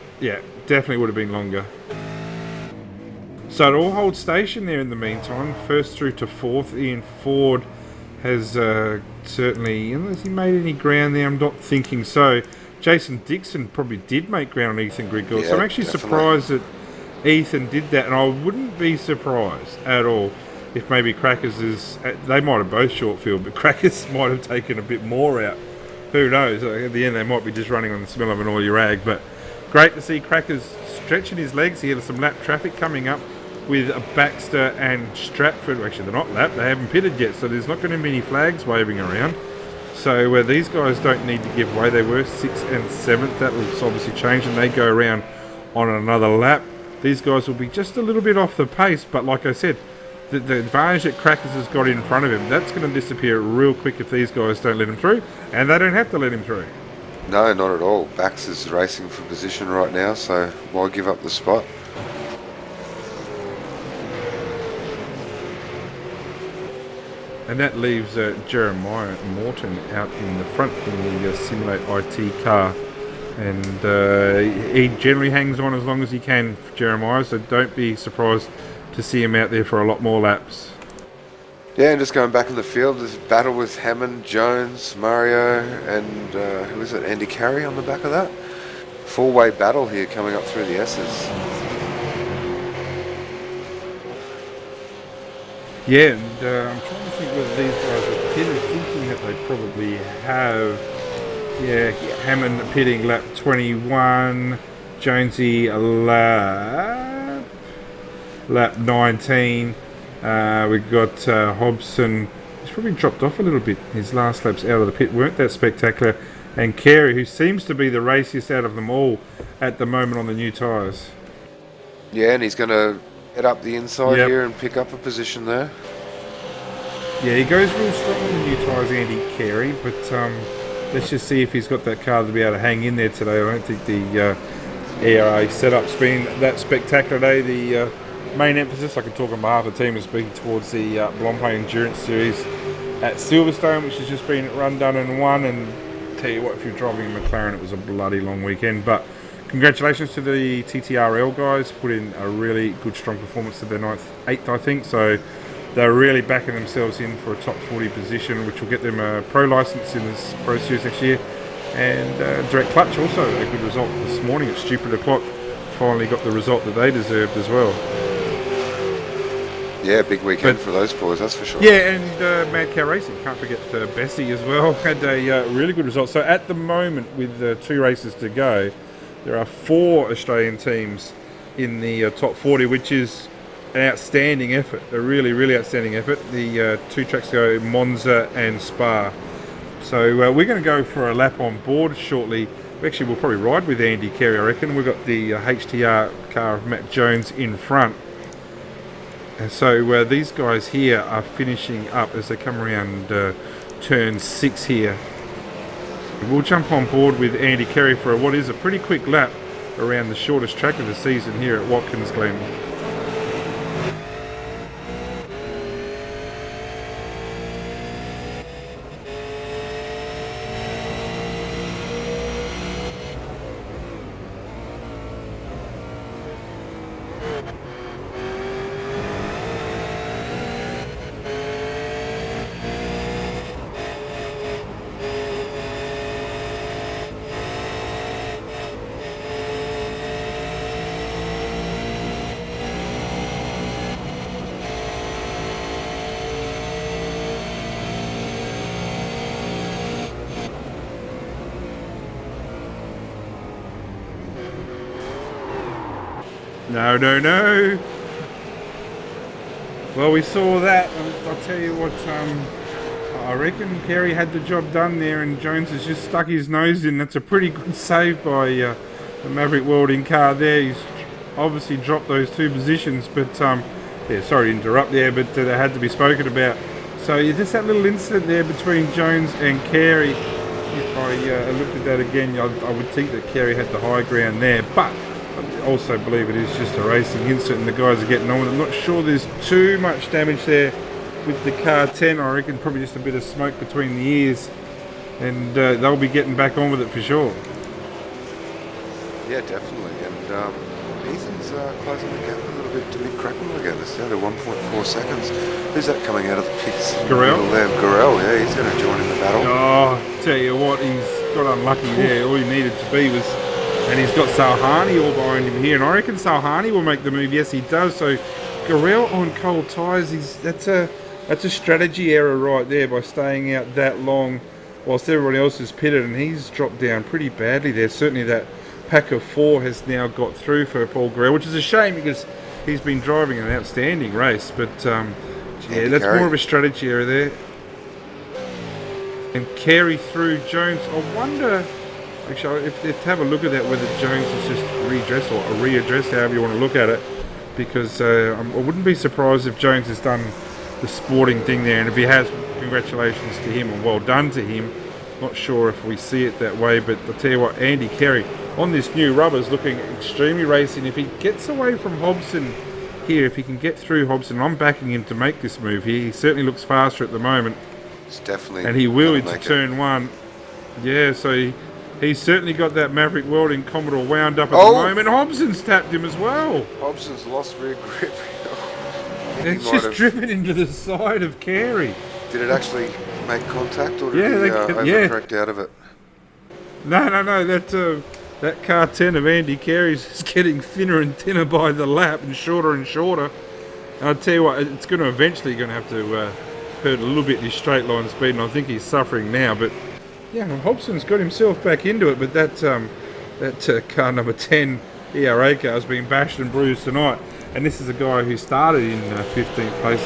definitely would have been longer. So it all holds station there in the meantime. First through to fourth. Ian Ford has certainly, unless he made any ground there, I'm not thinking so. Jason Dixon probably did make ground on Ethan Grigor. Yeah, So I'm actually definitely. surprised that Ethan did that. And I wouldn't be surprised at all if maybe Crackers is, they might have both short field, but Crackers might have taken a bit more out. Who knows? At the end they might be just running on the smell of an oily rag. But great to see Crackers stretching his legs. He had some lap traffic coming up with Baxter and Stratford. Actually, they're not lapped. They haven't pitted yet, so there's not going to be any flags waving around. So these guys don't need to give way. They were 6th and 7th. That will obviously change, and they go around on another lap. These guys will be just a little bit off the pace, but like I said, the advantage that Crackers has got in front of him, that's going to disappear real quick if these guys don't let him through, and they don't have to let him through. No, not at all. Bax is racing for position right now, so why give up the spot? And that leaves Jeremiah Morton out in the front in the Simulate IT car. And he generally hangs on as long as he can, Jeremiah, so don't be surprised to see him out there for a lot more laps. Yeah, and just going back in the field, there's a battle with Hammond, Jones, Mario, and who is it, Andy Carey on the back of that? Four-way battle here coming up through the S's. Yeah, and I'm trying to think whether these guys are pitted, thinking that they probably have. Yeah, Hammond pitting lap 21, Jonesy lap 19. We've got Hobson. He's probably dropped off a little bit. His last laps out of the pit weren't that spectacular. And Carey, who seems to be the raciest out of them all at the moment on the new tyres. Yeah, and he's going to head up the inside Yep. here and pick up a position there. Yeah, he goes real strong on the new tyres, Andy Carey, but let's just see if he's got that car to be able to hang in there today. I don't think the ERA setup's been that spectacular today. The main emphasis, I can talk on behalf of the team, is being towards the Blancpain Endurance Series at Silverstone, which has just been run, done and won. And tell you what, if you're driving a McLaren, it was a bloody long weekend. But congratulations to the TTRL guys, put in a really good, strong performance to their 8th, I think. So they're really backing themselves in for a top 40 position, which will get them a pro license in this Pro Series next year. And Direct Clutch also a good result this morning at Stupid O'Clock. Finally got the result that they deserved as well. Yeah, big weekend for those boys, that's for sure. Yeah, and Mad Cow Racing, can't forget Bessie as well, had a really good result. So at the moment, with 2 races to go, there are 4 Australian teams in the top 40, which is an outstanding effort, a really, really outstanding effort. The 2 tracks go Monza and Spa. So we're going to go for a lap on board shortly. Actually, we'll probably ride with Andy Carey, I reckon. We've got the HTR car of Matt Jones in front. And so these guys here are finishing up as they come around turn 6 here. We'll jump on board with Andy Carey for what is a pretty quick lap around the shortest track of the season here at Watkins, Glen. No, no, no. Well, we saw that. I'll tell you what, I reckon Carey had the job done there, and Jones has just stuck his nose in. That's a pretty good save by the Maverick Welding car there. He's obviously dropped those two positions, but yeah, sorry to interrupt there, but they had to be spoken about. So yeah, just that little incident there between Jones and Carey. If I looked at that again, I would think that Carey had the high ground there, but I also believe it is just a racing incident and the guys are getting on with it. I'm not sure there's too much damage there with the car 10. I reckon probably just a bit of smoke between the ears, and they'll be getting back on with it for sure. Yeah, definitely. And Ethan's closing the gap a little bit to Mick Cracknell again. It's down to 1.4 seconds. Who's that coming out of the pits? Garrell? Garrell, yeah, he's going to join in the battle. Oh, tell you what, he's got unlucky there. All he needed to be was... And he's got Salhani all behind him here. And I reckon Salhani will make the move. Yes, he does. So Garrell on cold tyres, that's a strategy error right there by staying out that long whilst everybody else is pitted. And he's dropped down pretty badly there. Certainly that pack of four has now got through for Paul Garrell, which is a shame because he's been driving an outstanding race. But yeah, that's more of a strategy error there. And Carey through Jones. I wonder... Actually, if to have a look at that, whether Jones is just redressed or readdressed, however you want to look at it, because I wouldn't be surprised if Jones has done the sporting thing there, and if he has, congratulations to him and well done to him. Not sure if we see it that way, but I'll tell you what, Andy Carey on this new rubber is looking extremely racing. If he gets away from Hobson here, if he can get through Hobson, I'm backing him to make this move here. He certainly looks faster at the moment. It's definitely, and he will into turn one. Yeah, so he's certainly got that Maverick Welding Commodore wound up at the moment. Hobson's tapped him as well. Hobson's lost rear grip. It's just driven into the side of Carey. Did it actually make contact, or did he overcorrect out of it? No. That car 10 of Andy Carey's is getting thinner and thinner by the lap and shorter. And I'll tell you what, it's going to eventually have to hurt a little bit in his straight line speed, and I think he's suffering now, but yeah, Hobson's got himself back into it, but that car number 10 ERA car has been bashed and bruised tonight. And this is a guy who started in 15th place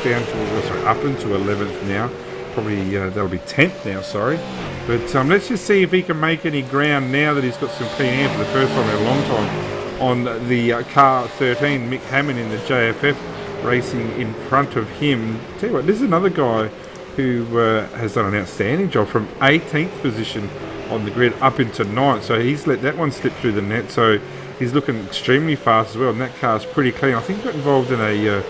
up into 11th now. Probably that'll be 10th now, sorry. But let's just see if he can make any ground now that he's got some clean air for the first time in a long time on the car 13, Mick Hammond in the JFF racing in front of him. Tell you what, this is another guy who has done an outstanding job from 18th position on the grid up into 9th. So he's let that one slip through the net. So he's looking extremely fast as well. And that car's pretty clean. I think he got involved in a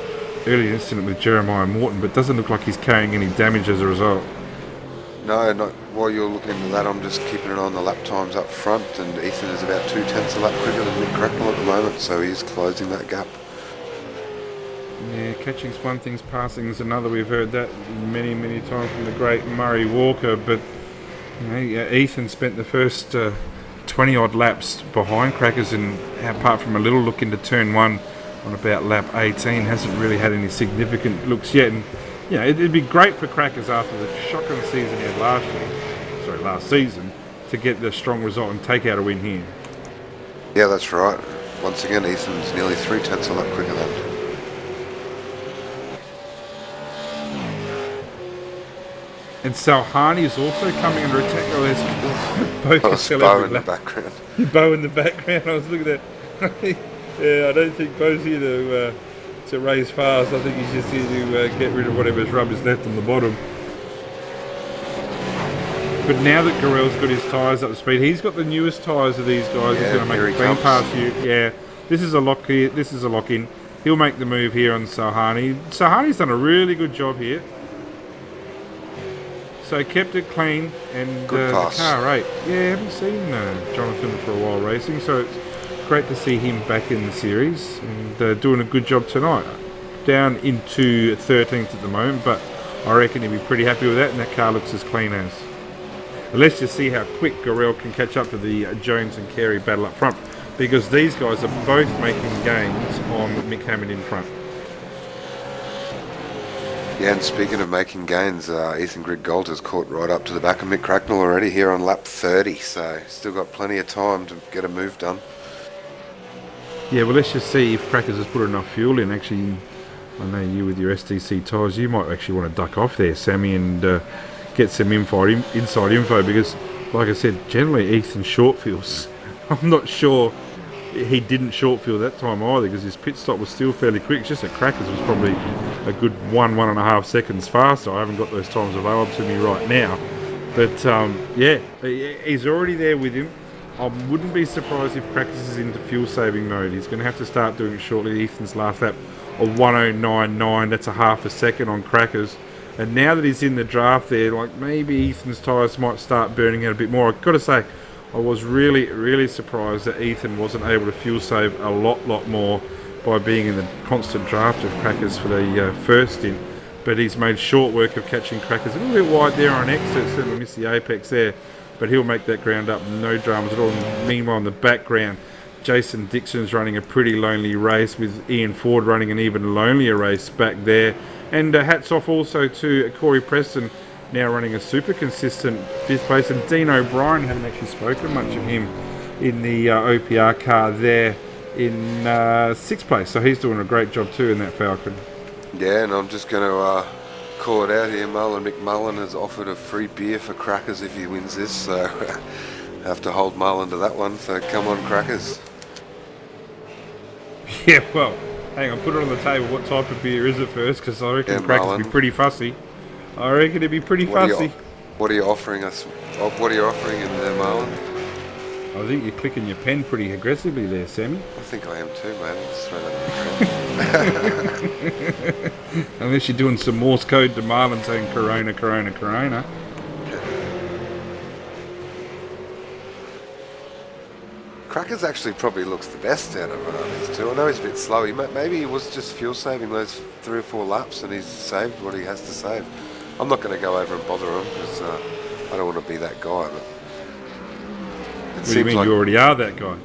early incident with Jeremiah Morton, but doesn't look like he's carrying any damage as a result. No, not while you're looking into that. I'm just keeping it on the lap times up front. And Ethan is about 0.2 a lap quicker than Mick Cracknell at the moment. So he's closing that gap. Yeah, catching's one thing's passing's another. We've heard that many, many times from the great Murray Walker, but you know, Ethan spent the first 20-odd laps behind Crackers, and apart from a little look into turn one on about lap 18, hasn't really had any significant looks yet. And you know, it'd be great for Crackers after the shotgun season he had last season, to get the strong result and take out a win here. Yeah, that's right. Once again, Ethan's nearly 0.3 a lap quicker than. And Salhani is also coming under attack. Oh, there's Bo in the background. Bo in the background. I was looking at that. Yeah, I don't think Bo's here to race fast. I think he's just here to get rid of whatever's rubber's left on the bottom. But now that Garrell's got his tyres up to speed, he's got the newest tyres of these guys. Yeah, he's going to make a clean pass here. Yeah, this is a lock here. This is a lock in. He'll make the move here on Salhani. Salhani's done a really good job here. So kept it clean, and good pass. The car 8. Yeah, I haven't seen Jonathan for a while racing, so it's great to see him back in the series and doing a good job tonight. Down into 13th at the moment, but I reckon he'll be pretty happy with that, and that car looks as clean as. Let's just see how quick Garrell can catch up to the Jones and Carey battle up front, because these guys are both making gains on Mick Hammond in front. Yeah, and speaking of making gains, Ethan Grigg-Gold has caught right up to the back of Mick Cracknell already here on lap 30, so still got plenty of time to get a move done. Yeah, well, let's just see if Crackers has put enough fuel in. Actually, I know you with your STC tyres, you might actually want to duck off there, Sammy, and get some inside info, because, like I said, generally Ethan short fuels. I'm not sure he didn't short fuel that time either, because his pit stop was still fairly quick. It's just that Crackers was probably a good 1.5 seconds faster. I haven't got those times available to me right now. But, yeah, he's already there with him. I wouldn't be surprised if Crackers is into fuel saving mode. He's going to have to start doing it shortly. Ethan's last lap of 1:09.9. That's a half a second on Crackers. And now that he's in the draft there, like, maybe Ethan's tyres might start burning out a bit more. I've got to say, I was really surprised that Ethan wasn't able to fuel save a lot more by being in the constant draft of Crackers for the first stint. But he's made short work of catching Crackers. A little bit wide there on exit, certainly missed the apex there. But he'll make that ground up, no dramas at all. Meanwhile, in the background, Jason Dixon's running a pretty lonely race, with Ian Ford running an even lonelier race back there. And hats off also to Corey Preston, now running a super consistent 5th place. And Dean O'Brien, haven't actually spoken much of him in the OPR car there in 6th place. So he's doing a great job too in that Falcon. Yeah, and I'm just going to call it out here. Marlon McMullen has offered a free beer for Crackers if he wins this, so have to hold Marlon to that one. So come on, Crackers. Yeah, well, hang on, put it on the table. What type of beer is it first? Because I reckon Crackers will be pretty fussy. I reckon it'd be pretty fussy. What are you offering us? What are you offering in there, Marlon? I think you're clicking your pen pretty aggressively there, Sammy. I think I am too, man. Just throw that in the Unless you're doing some Morse code to Marlon saying Corona, Corona, Corona. Crackers actually probably looks the best out of these two. I know he's a bit slow. Maybe he was just fuel saving those 3 or 4 laps and he's saved what he has to save. I'm not going to go over and bother him because I don't want to be that guy. But what do you mean, you already are that guy?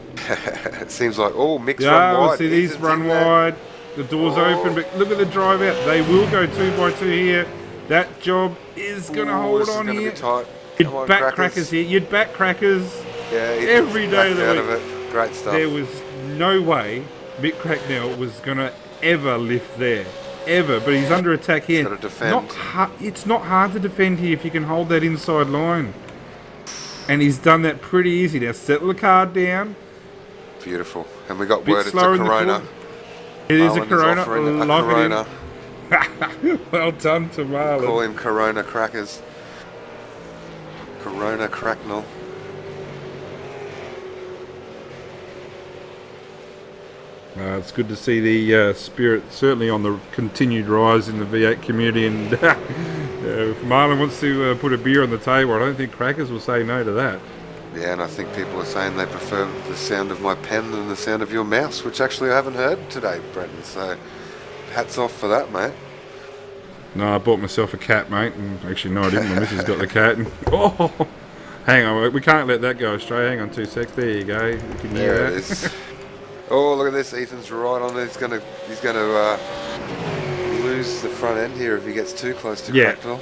It seems like, Mick's run wide. Well, see, these run wide. The door's open, but look at the drive out. They will go 2 by 2 here. That job is going to hold on here. Be tight. You'd back Crackers here. You'd back Crackers every day of the week. Great stuff. There was no way Mick Cracknell was going to ever lift there. Ever. But he's under attack here. He's got to defend. It's not hard to defend here if you can hold that inside line. And he's done that pretty easy. Now settle the car down. Beautiful. And we got word it's a Corona. It is a Corona. Corona. Well done to Marlon. Call him Corona Crackers. Corona Cracknell. It's good to see the spirit certainly on the continued rise in the V8 community. And if Marlon wants to put a beer on the table, I don't think Crackers will say no to that. Yeah, and I think people are saying they prefer the sound of my pen than the sound of your mouse, which actually I haven't heard today, Brenton. So hats off for that, mate. No, I bought myself a cat, mate. And actually, no, I didn't. My missus got the cat. And, hang on, we can't let that go astray. Hang on 2 secs. There you go. You can hear there that. It is. Oh, look at this. Ethan's right on it. He's going to lose the front end here if he gets too close to Cracknell.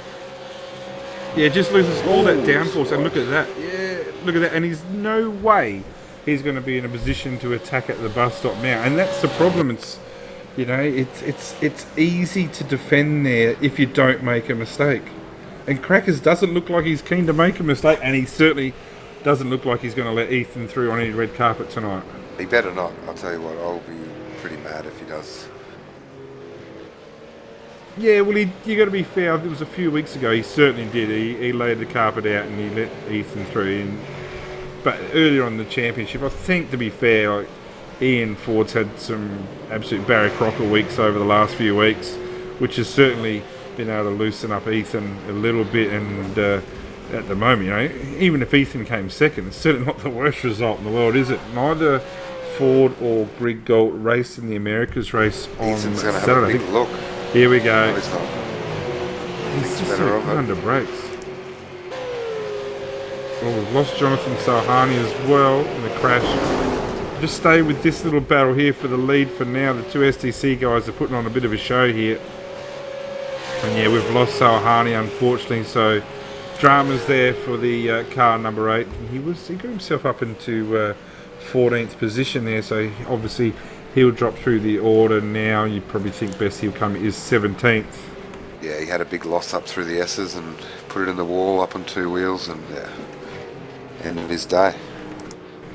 Yeah, just loses all that downforce. And look at that. Yeah, look at that. And there's no way he's going to be in a position to attack at the bus stop now. And that's the problem. It's, you know, it's easy to defend there if you don't make a mistake. And Crackers doesn't look like he's keen to make a mistake. And he certainly doesn't look like he's going to let Ethan through on any red carpet tonight. He better not. I'll tell you what, I'll be pretty mad if he does. Yeah, well, you got to be fair. It was a few weeks ago. He certainly did. He laid the carpet out and he let Ethan through. But earlier on in the championship, I think, to be fair, like, Ian Ford's had some absolute Barry Crocker weeks over the last few weeks, which has certainly been able to loosen up Ethan a little bit. And at the moment, you know, even if Ethan came second, it's certainly not the worst result in the world, is it? Neither Ford or Greg Galt raced in the Americas race on Ethan's going to Saturday. have a big look. Here we go. No, he's not. He's just better off under brakes. Well, we've lost Jonathan Salhani as well in the crash. Just stay with this little battle here for the lead for now. The 2 STC guys are putting on a bit of a show here. And yeah, we've lost Salhani, unfortunately, so dramas there for the car number 8. He got himself up into 14th position there, so obviously he'll drop through the order now. You probably think best he'll come is 17th. Yeah, he had a big loss up through the S's and put it in the wall up on 2 wheels, and ended his day.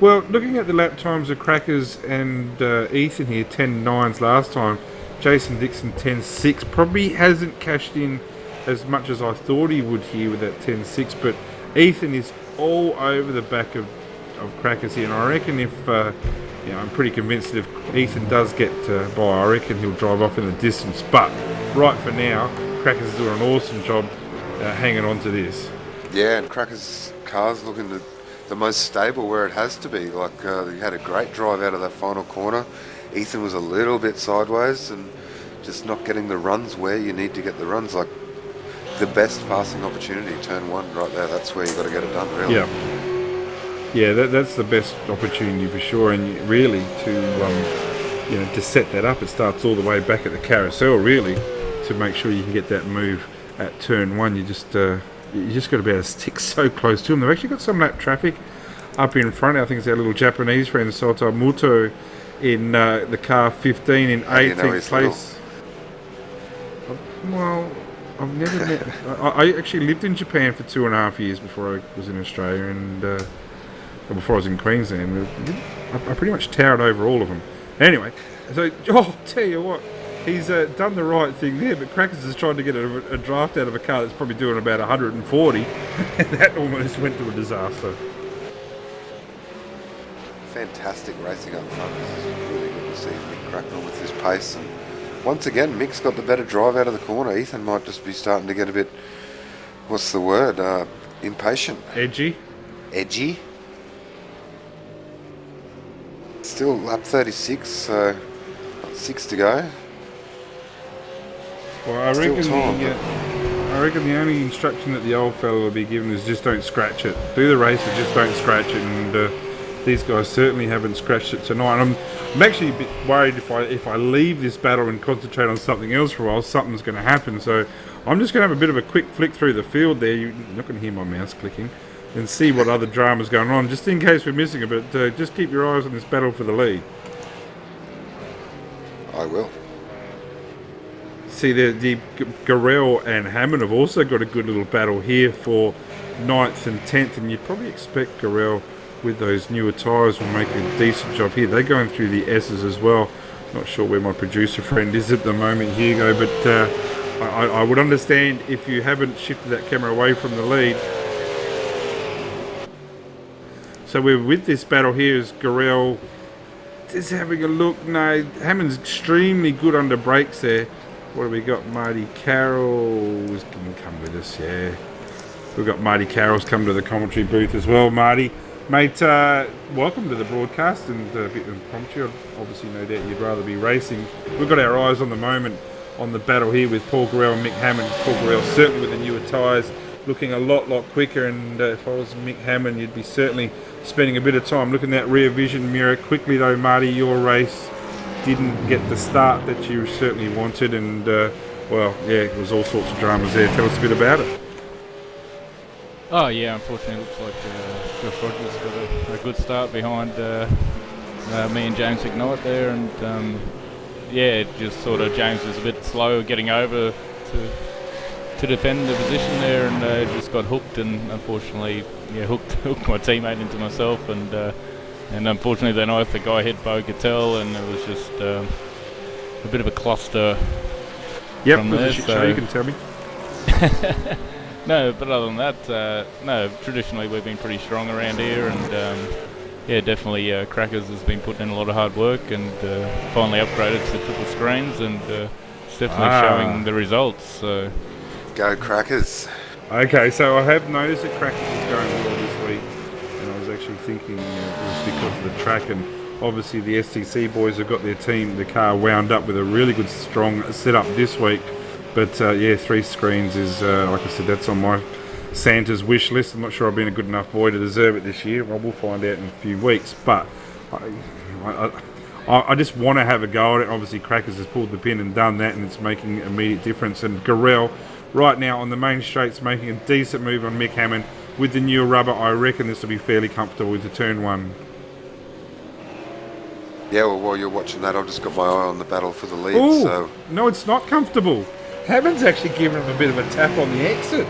Well, looking at the lap times of Crackers and Ethan here, 10.9s last time. Jason Dixon 10.6, probably hasn't cashed in as much as I thought he would here with that 10.6, but Ethan is all over the back of Crackers here, and I reckon if I'm pretty convinced that if Ethan does get by, I reckon he'll drive off in the distance. But right for now, Crackers is doing an awesome job hanging on to this. Yeah, and Crackers' car's looking the most stable where it has to be. Like, he had a great drive out of that final corner. Ethan was a little bit sideways and just not getting the runs where you need to get the runs. Like, the best passing opportunity, turn 1 right there, that's where you got to get it done, really. Yeah, that's the best opportunity for sure, and really to set that up, it starts all the way back at the carousel, really, to make sure you can get that move at turn 1. You just got to be able to stick so close to them. They've actually got some lap traffic up in front. I think it's our little Japanese friend Soto Muto in the car 15 in 18th place. Well, I've never met. I actually lived in Japan for 2.5 years before I was in Australia, and before I was in Queensland. I pretty much towered over all of them. Anyway, so tell you what, he's done the right thing there, but Crackers is trying to get a draft out of a car that's probably doing about 140, and that almost went to a disaster. Fantastic racing up front. This is really good to see Mick Cracknell with his pace, and once again Mick's got the better drive out of the corner. Ethan might just be starting to get a bit, what's the word, impatient. Edgy. Still lap 36, so 6 to go. Well, I reckon the only instruction that the old fella will be given is just don't scratch it. Do the race, but just don't scratch it. And these guys certainly haven't scratched it tonight. I'm actually a bit worried if I leave this battle and concentrate on something else for a while, something's going to happen. So I'm just going to have a bit of a quick flick through the field there. You're not going to hear my mouse clicking. And see what other drama's going on, just in case we're missing it. But just keep your eyes on this battle for the lead. I will. See, the Garrell and Hammond have also got a good little battle here for 9th and 10th, and you'd probably expect Garrell with those newer tyres will make a decent job here. They're going through the S's as well. Not sure where my producer friend is at the moment, Hugo, but I would understand if you haven't shifted that camera away from the lead. So we're with this battle here is Garrell just having a look. No, Hammond's extremely good under brakes there. What have we got? Marty Carroll's going to come with us, yeah. We've got Marty Carroll's come to the commentary booth as well. Marty, mate, welcome to the broadcast, and a bit impromptu. Obviously, no doubt you'd rather be racing. We've got our eyes on the moment on the battle here with Paul Garrell and Mick Hammond. Paul Garrell certainly with the newer tyres, looking a lot quicker, and if I was Mick Hammond, you'd be certainly spending a bit of time looking at that rear vision mirror. Quickly though, Marty, your race didn't get the start that you certainly wanted, and it was all sorts of dramas there. Tell us a bit about it. Oh yeah, unfortunately it looks like Josh Rogers got a good start behind me and James Ignite there, and just sort of James was a bit slow getting over to defend the position there, and just got hooked, and unfortunately hooked my teammate into myself, and unfortunately then the guy hit Bo Gattel, and it was just a bit of a cluster. Yep, from it was there, a shit show, you can tell me. No, but other than that, traditionally we've been pretty strong around here, and definitely Crackers has been putting in a lot of hard work, and finally upgraded to triple screens, and it's definitely showing the results. So. Go Crackers. Okay, so I have noticed that Crackers is going well this week, and I was actually thinking it was because of the track, and obviously the STC boys have got the car wound up with a really good strong setup this week. But 3 screens is, like I said, that's on my Santa's wish list. I'm not sure I've been a good enough boy to deserve it this year. Well, we'll find out in a few weeks, but I just want to have a go at it. Obviously Crackers has pulled the pin and done that, and it's making an immediate difference, and Garrell right now on the main straights making a decent move on Mick Hammond with the new rubber. I reckon this will be fairly comfortable into turn 1. Yeah, well, while you're watching that, I've just got my eye on the battle for the lead. Oh, So no, it's not comfortable. Hammond's actually given him a bit of a tap on the exit.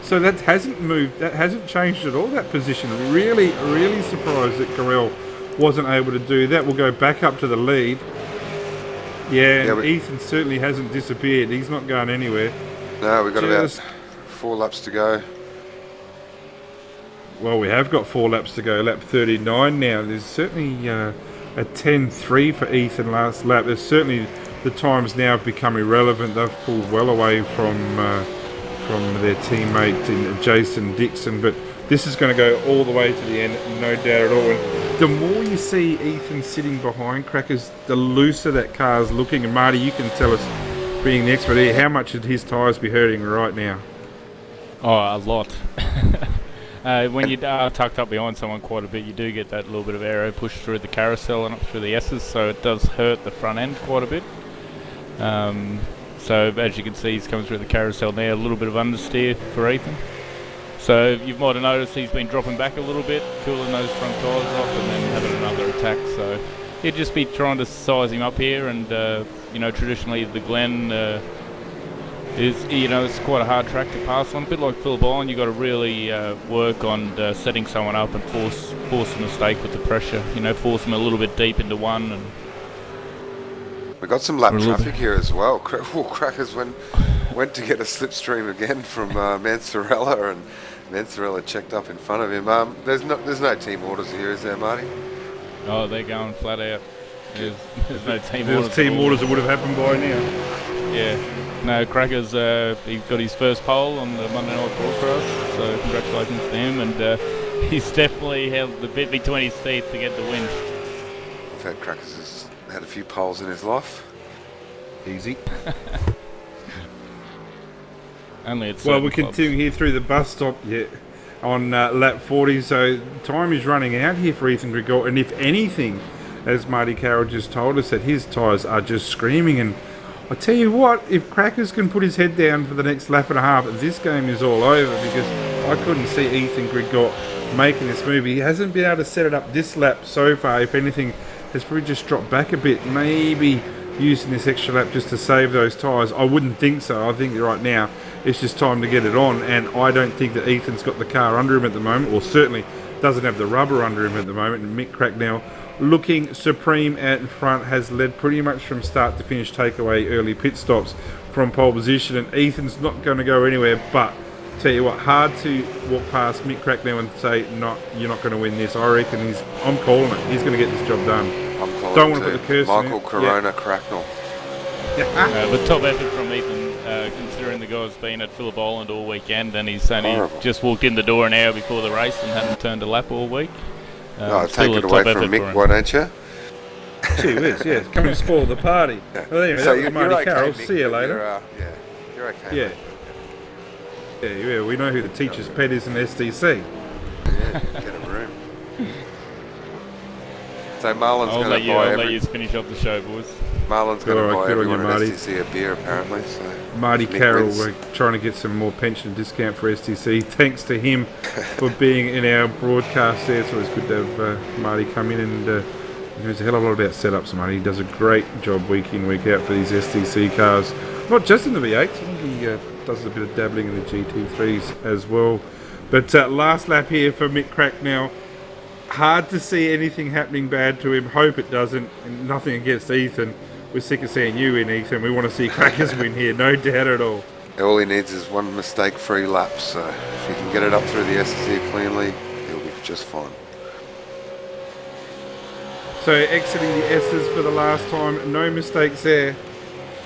So that hasn't moved, that hasn't changed at all, that position. Really, really surprised that Carell wasn't able to do that. We'll go back up to the lead. Yeah, and Ethan certainly hasn't disappeared. He's not going anywhere. No, we've got about 4 laps to go. Well, we have got 4 laps to go, lap 39 now. There's certainly a 10.3 for Ethan last lap. There's certainly the times now have become irrelevant. They've pulled well away from their teammate in Jason Dixon, but this is going to go all the way to the end, no doubt at all. And the more you see Ethan sitting behind Crackers, the looser that car's looking. And Marty, you can tell us, being the expert here, how much should his tyres be hurting right now? Oh, a lot. When you are tucked up behind someone quite a bit, you do get that little bit of aero push through the carousel and up through the S's, so it does hurt the front end quite a bit. So as you can see, he's coming through the carousel now, a little bit of understeer for Ethan. So you might have noticed he's been dropping back a little bit, cooling those front tyres off and then having another attack. So he'd just be trying to size him up here, and traditionally the Glen is, it's quite a hard track to pass on. A bit like Phillip Island, you've got to really work on setting someone up and force a mistake with the pressure. Force them a little bit deep into one. And we got some lap traffic here as well. Crackers went to get a slipstream again from Mansarella, and Mansarella checked up in front of him. There's no team orders here, is there, Marty? Oh, they're going flat out. There's no team orders. There's team orders that would have happened by now. Yeah. No, Crackers, he got his first pole on the Monday night broadcast, so congratulations to him. And he's definitely held the bit between his teeth to get the win. I've heard Crackers has had a few poles in his life. Easy. Only it's well, we continue here through the bus stop on lap 40, so time is running out here for Ethan Grigor, and if anything, as Marty Carroll just told us, that his tyres are just screaming. And I tell you what, if Crackers can put his head down for the next lap and a half, this game is all over, because I couldn't see Ethan Grigor making this move. He hasn't been able to set it up this lap so far. If anything, has probably just dropped back a bit, maybe using this extra lap just to save those tyres. I wouldn't think so. I think right now it's just time to get it on, and I don't think that Ethan's got the car under him at the moment, or certainly doesn't have the rubber under him at the moment. And Mick Cracknell, looking supreme out in front, has led pretty much from start to finish, take away early pit stops from pole position, and Ethan's not going to go anywhere. But tell you what, hard to walk past Mick Cracknell and say, no, you're not going to win this. I reckon I'm calling it. He's going to get this job done. I'm calling Don't want to put the curse Michael in Corona Cracknell. But top effort from Ethan, considering the guy's been at Phillip Island all weekend, and he's only just walked in the door an hour before the race and hadn't turned a lap all week. Take it away from Mick, why don't you? Gee whiz, yeah, come and spoil the party. Yeah. Well, anyway, So that was Marty Carroll. Mick, See you later. You're okay. Yeah, we know who the teacher's pet is in STC. Yeah, get a room. So Marlon's going to buy I'll let you finish off the show, boys. Marlon's going to buy everyone at Marty. STC a beer, apparently. So Marty Carroll, we're trying to get some more pension discount for STC. Thanks to him for being in our broadcast there. So it's good to have Marty come in, and he knows a hell of a lot about setups, Marty. He does a great job week in, week out for these STC cars. Not just in the V8s, I think he does a bit of dabbling in the GT3s as well. But last lap here for Mick Cracknell. Hard to see anything happening bad to him. Hope it doesn't. And nothing against Ethan. We're sick of seeing you in, Ethan. We want to see Crackers win here, no doubt at all. All he needs is one mistake-free lap, so if he can get it up through the STC cleanly, he'll be just fine. So exiting the S's for the last time, no mistakes there.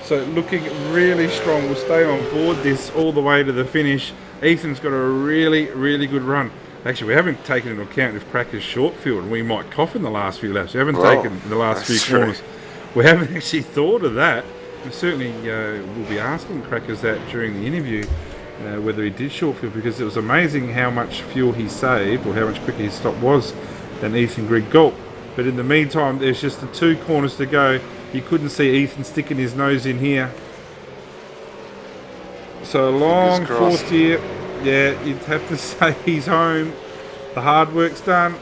So looking really strong. We'll stay on board this all the way to the finish. Ethan's got a really, really good run. Actually, we haven't taken into account if Crackers short field, and we might cough in the last few laps. We haven't taken the last few corners. We haven't actually thought of that. We certainly will be asking Crackers that during the interview, whether he did short field, because it was amazing how much fuel he saved, or how much quicker his stop was than Ethan Grigor. But in the meantime, there's just the 2 corners to go. You couldn't see Ethan sticking his nose in here. So a long fourth year. Yeah, you'd have to say he's home. The hard work's done.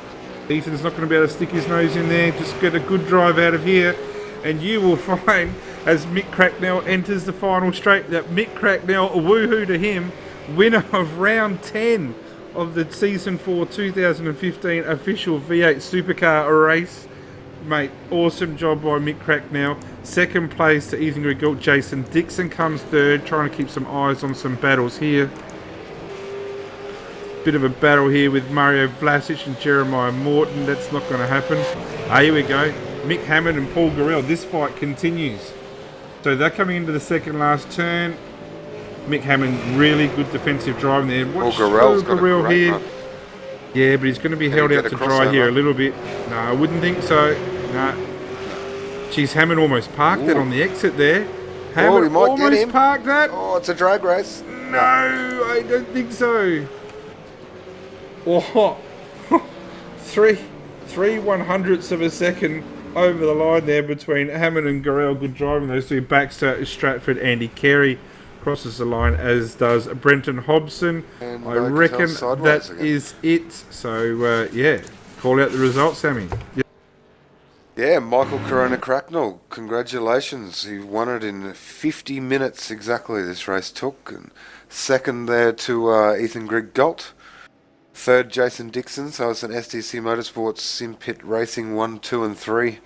Ethan's not going to be able to stick his nose in there. Just get a good drive out of here, and you will find, as Mick Cracknell enters the final straight, that Mick Cracknell, a woohoo to him, winner of round 10 of the Season 4 2015 official V8 Supercar race. Mate, awesome job by Mick Cracknell. Second place to Ethan Grigalt. Jason Dixon comes third, trying to keep some eyes on some battles here. Bit of a battle here with Mario Vlasic and Jeremiah Morton. That's not going to happen. Here we go. Mick Hammond and Paul Gorell. This fight continues. So they're coming into the second last turn. Mick Hammond, really good defensive driving there. Watch Gorell's got a Gorell great here. run. Yeah, but he's going to be held out to dry here a little bit. No, I wouldn't think so. No. Geez, Hammond almost parked that on the exit there. Hammond he might almost get him. parked that. Oh, it's a drag race. No, I don't think so. Oh, three 1/100ths of a second over the line there between Hammond and Gorell. Good driving, those two. Baxter, Stratford, Andy Carey crosses the line, as does Brenton Hobson. And I reckon that again. is it. So, yeah, call out the results, Sammy. Yeah, Michael Corona Cracknell, congratulations. He won it in 50 minutes exactly, this race took. And second there to Ethan Grigalt. Third, Jason Dixon. So it's an STC Motorsports Sim Pit Racing 1, 2 and 3.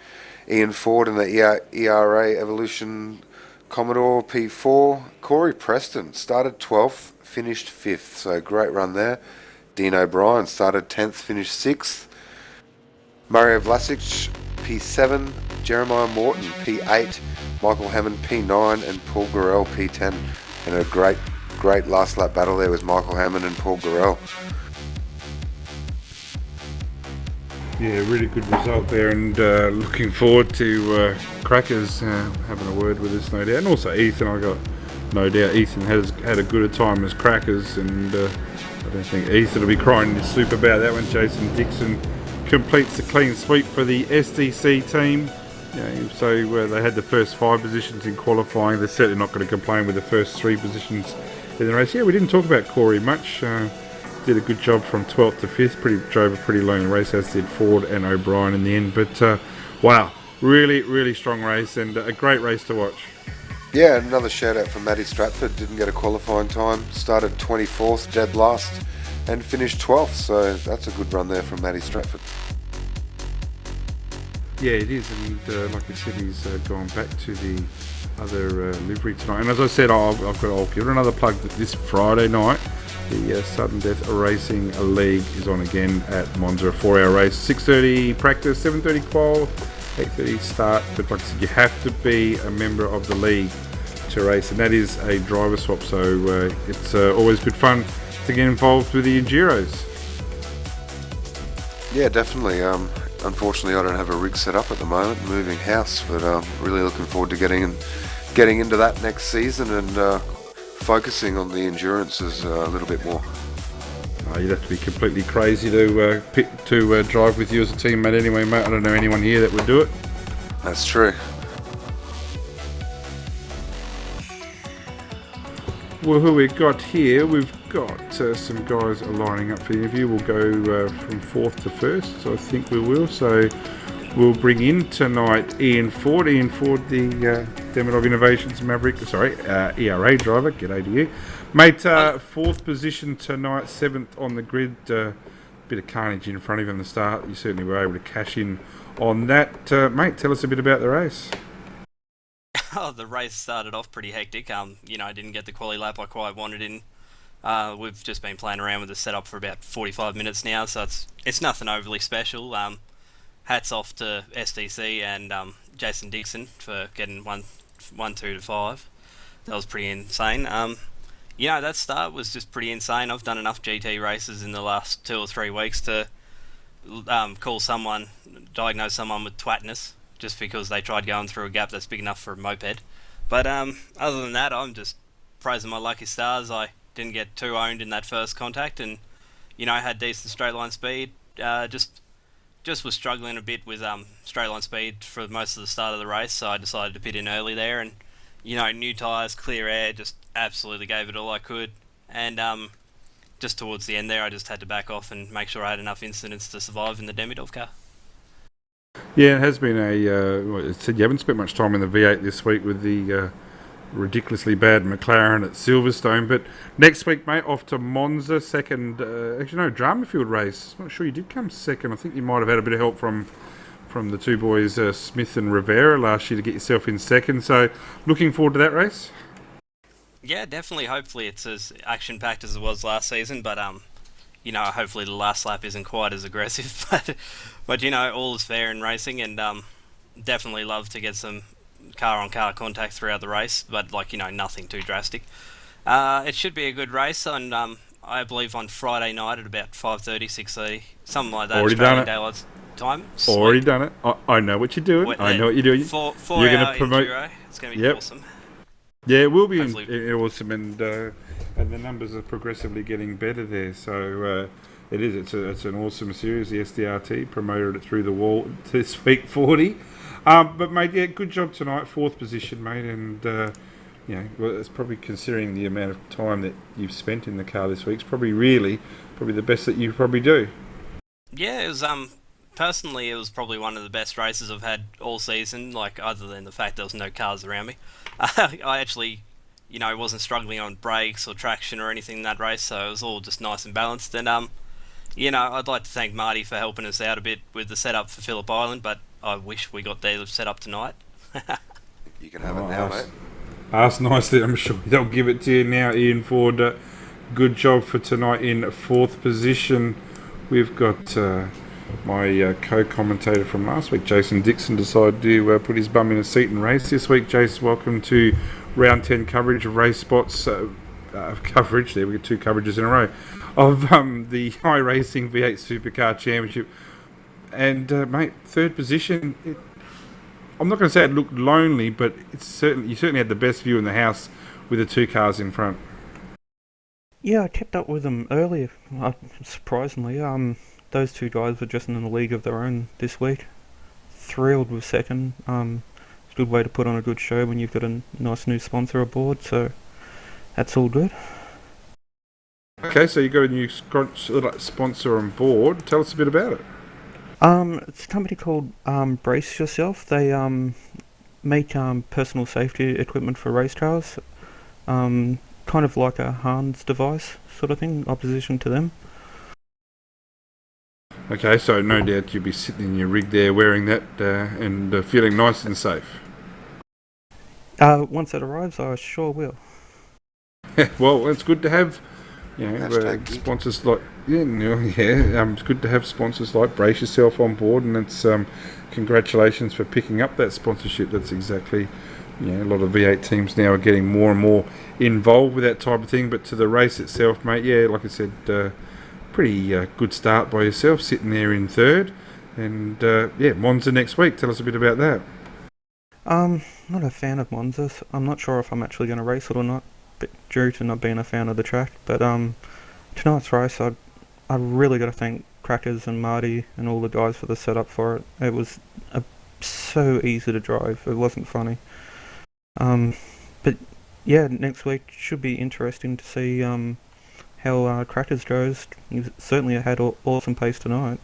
Ian Ford and the ERA Evolution Commodore P4. Corey Preston started 12th, finished 5th. So great run there. Dean O'Brien started 10th, finished 6th. Mario Vlasic P7, Jeremiah Morton P8, Michael Hammond P9 and Paul Gorell P10. And a great last lap battle there with Michael Hammond and Paul Gorell. Yeah, really good result there, and looking forward to Crackers having a word with us, no doubt. And also Ethan, I got no doubt Ethan has had a good a time as Crackers, and I don't think Ethan will be crying his soup about that one. Jason Dixon completes the clean sweep for the SDC team. So they had the first 5 positions in qualifying. They're certainly not going to complain with the first 3 positions in the race. Yeah, we didn't talk about Corey much. Did a good job from 12th to 5th. Drove a pretty lone race, as did Ford and O'Brien in the end. But wow, really strong race, and a great race to watch. Yeah, another shout out for Matty Stratford. Didn't get a qualifying time. Started 24th, dead last, and finished 12th. So that's a good run there from Matty Stratford. Yeah, it is, and like we said, he's gone back to the other livery tonight. And as I said, I'll give it another plug that this Friday night, the Sudden Death Racing League is on again at Monza. A 4-hour race, 6:30 practice, 7:30 qual, 8:30 start. But like I said, you have to be a member of the league to race, and that is a driver swap. So it's always good fun to get involved with the Enduros. Yeah, definitely. Unfortunately, I don't have a rig set up at the moment, moving house, but really looking forward to getting into that next season and focusing on the endurances a little bit more. You'd have to be completely crazy to drive with you as a teammate anyway, mate. I don't know anyone here that would do it. That's true. Well, who we've got here, we've got some guys lining up for the interview. We'll go from 4th to 1st, so I think we will. So we'll bring in tonight Ian Ford. Ian Ford, the Demidov Innovations Maverick, ERA driver. G'day to you. Mate, 4th position tonight, 7th on the grid. Bit of carnage in front of you on the start. You certainly were able to cash in on that. Mate, tell us a bit about the race. Oh, the race started off pretty hectic. I didn't get the quali lap I quite wanted in. We've just been playing around with the setup for about 45 minutes now, so it's nothing overly special. Hats off to SDC and Jason Dixon for getting 1, 2 to 5. That was pretty insane. That start was just pretty insane. I've done enough GT races in the last 2 or 3 weeks to diagnose someone with twatness, just because they tried going through a gap that's big enough for a moped. But other than that, I'm just praising my lucky stars. I didn't get too owned in that first contact, and I had decent straight line speed. Just was struggling a bit with straight line speed for most of the start of the race, so I decided to pit in early there. And new tyres, clear air, just absolutely gave it all I could. And just towards the end there, I just had to back off and make sure I had enough incidents to survive in the Demidov car. Yeah, it has been it said you haven't spent much time in the V8 this week with the ridiculously bad McLaren at Silverstone, but next week, mate, off to Monza, second, actually no, Dramafield race. Not sure you did come second. I think you might have had a bit of help from the two boys, Smith and Rivera, last year to get yourself in second. So looking forward to that race. Yeah, definitely. Hopefully it's as action-packed as it was last season, but hopefully the last lap isn't quite as aggressive. But all is fair in racing, and definitely love to get some car-on-car contact throughout the race, but nothing too drastic. It should be a good race, and I believe on Friday night at about 5:30, 6:30, something like that. Already Australian done it. Daylight Time. Already done it. I know what you're doing. I know what you're doing. Four You're going hour to promote. enduro. It's going to be awesome. Yeah, it will be Hopefully. awesome, and the numbers are progressively getting better there. So it is. It's an awesome series. The SDRT promoted it through the wall this week 40. But mate, yeah, good job tonight. 4th position, mate, and well, it's probably considering the amount of time that you've spent in the car this week. It's probably the best that you probably do. Yeah, it was personally, it was probably one of the best races I've had all season, like other than the fact there was no cars around me. I actually, wasn't struggling on brakes or traction or anything in that race, so it was all just nice and balanced. And, I'd like to thank Marty for helping us out a bit with the setup for Phillip Island, but I wish we got their setup tonight. You can have it now, mate. Ask nicely, I'm sure they'll give it to you now. Ian Ford, good job for tonight in 4th position. We've got my co-commentator from last week, Jason Dixon, decided to put his bum in a seat and race this week. Jason, welcome to round 10 coverage of race spots coverage. There we got 2 coverages in a row of the iRacing V8 Supercar Championship. And mate, 3rd position. I'm not going to say it looked lonely, but you certainly had the best view in the house with the 2 cars in front. Yeah, I kept up with them earlier. Surprisingly, those 2 guys were just in a league of their own this week. Thrilled with second. It's a good way to put on a good show when you've got a nice new sponsor aboard, so that's all good. Okay, so you got a new sponsor on board. Tell us a bit about it. It's a company called Brace Yourself. They make personal safety equipment for race cars. Kind of like a Hans device sort of thing, opposition to them. Okay, so no doubt you'll be sitting in your rig there wearing that and feeling nice and safe. Once it arrives, I sure will. Well, it's good to have Hashtag sponsors like it's good to have sponsors like Brace Yourself on board, and it's congratulations for picking up that sponsorship. That's exactly a lot of V8 teams now are getting more and more involved with that type of thing. But to the race itself, mate, like I said, pretty good start by yourself, sitting there in 3rd, and Monza next week. Tell us a bit about that. Not a fan of Monza. I'm not sure if I'm actually going to race it or not, but due to not being a fan of the track. But tonight's race, I really got to thank Crackers and Marty and all the guys for the setup for it. It was so easy to drive. It wasn't funny. But yeah, next week should be interesting to see how Crackers goes. He certainly had awesome pace tonight.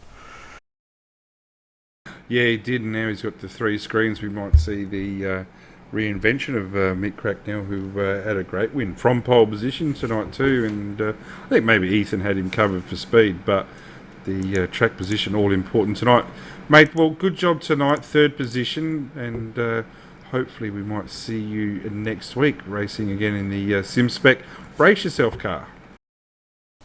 Yeah, he did, and now he's got the 3 screens. We might see the reinvention of Mick Cracknell, who had a great win from pole position tonight too, and I think maybe Ethan had him covered for speed, but the track position all important tonight. Mate, well, good job tonight, 3rd position, and hopefully we might see you next week racing again in the SimSpec Brace Yourself car.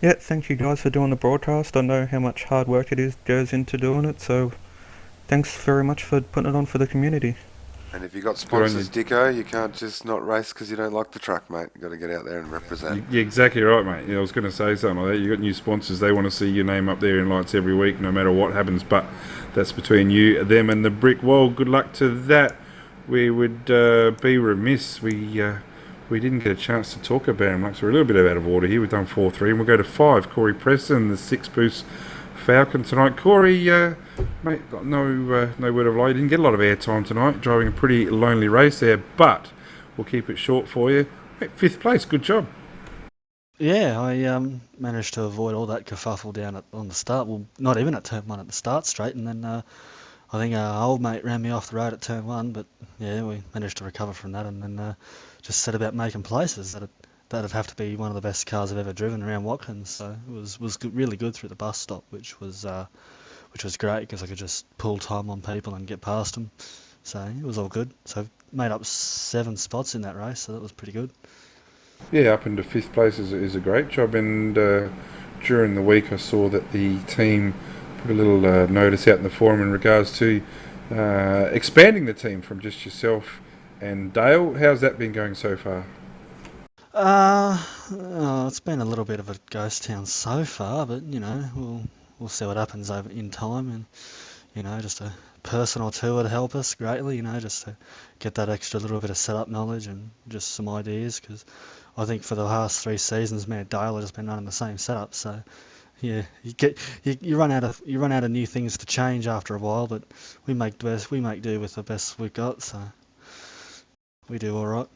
Yeah, thank you guys for doing the broadcast. I know how much hard work goes into doing it, so thanks very much for putting it on for the community. And if you got sponsors, Dicko, you can't just not race because you don't like the track, mate. You've got to get out there and represent. You're exactly right, mate. I was going to say something like that. You've got new sponsors. They want to see your name up there in lights every week, no matter what happens. But that's between you, them, and the brick wall. Good luck to that. We would be remiss. We didn't get a chance to talk about him. So we're a little bit out of order here. We've done 4-3, and we'll go to 5. Corey Preston, the 6-boost Falcon tonight. Corey, mate, got no word of lie. You didn't get a lot of airtime tonight, driving a pretty lonely race there, but we'll keep it short for you. Mate, 5th place, good job. Yeah, I managed to avoid all that kerfuffle on the start. Well, not even at turn one at the start straight, and then I think our old mate ran me off the road at turn one. But yeah, we managed to recover from that, and then just set about making places. That'd have to be one of the best cars I've ever driven around Watkins. So it was good, really good through the bus stop, which was great because I could just pull time on people and get past them. So it was all good. So made up 7 spots in that race, so that was pretty good. Yeah, up into fifth place is a great job. And during the week, I saw that the team put a little notice out in the forum in regards to expanding the team from just yourself and Dale. How's that been going so far? It's been a little bit of a ghost town so far, but we'll see what happens over in time, and just a person or two would help us greatly, just to get that extra little bit of setup knowledge and just some ideas, because I think for the last 3 seasons, me and Dale have just been running the same setup, so yeah, you run out of new things to change after a while, but we make do with the best we've got, so we do all right.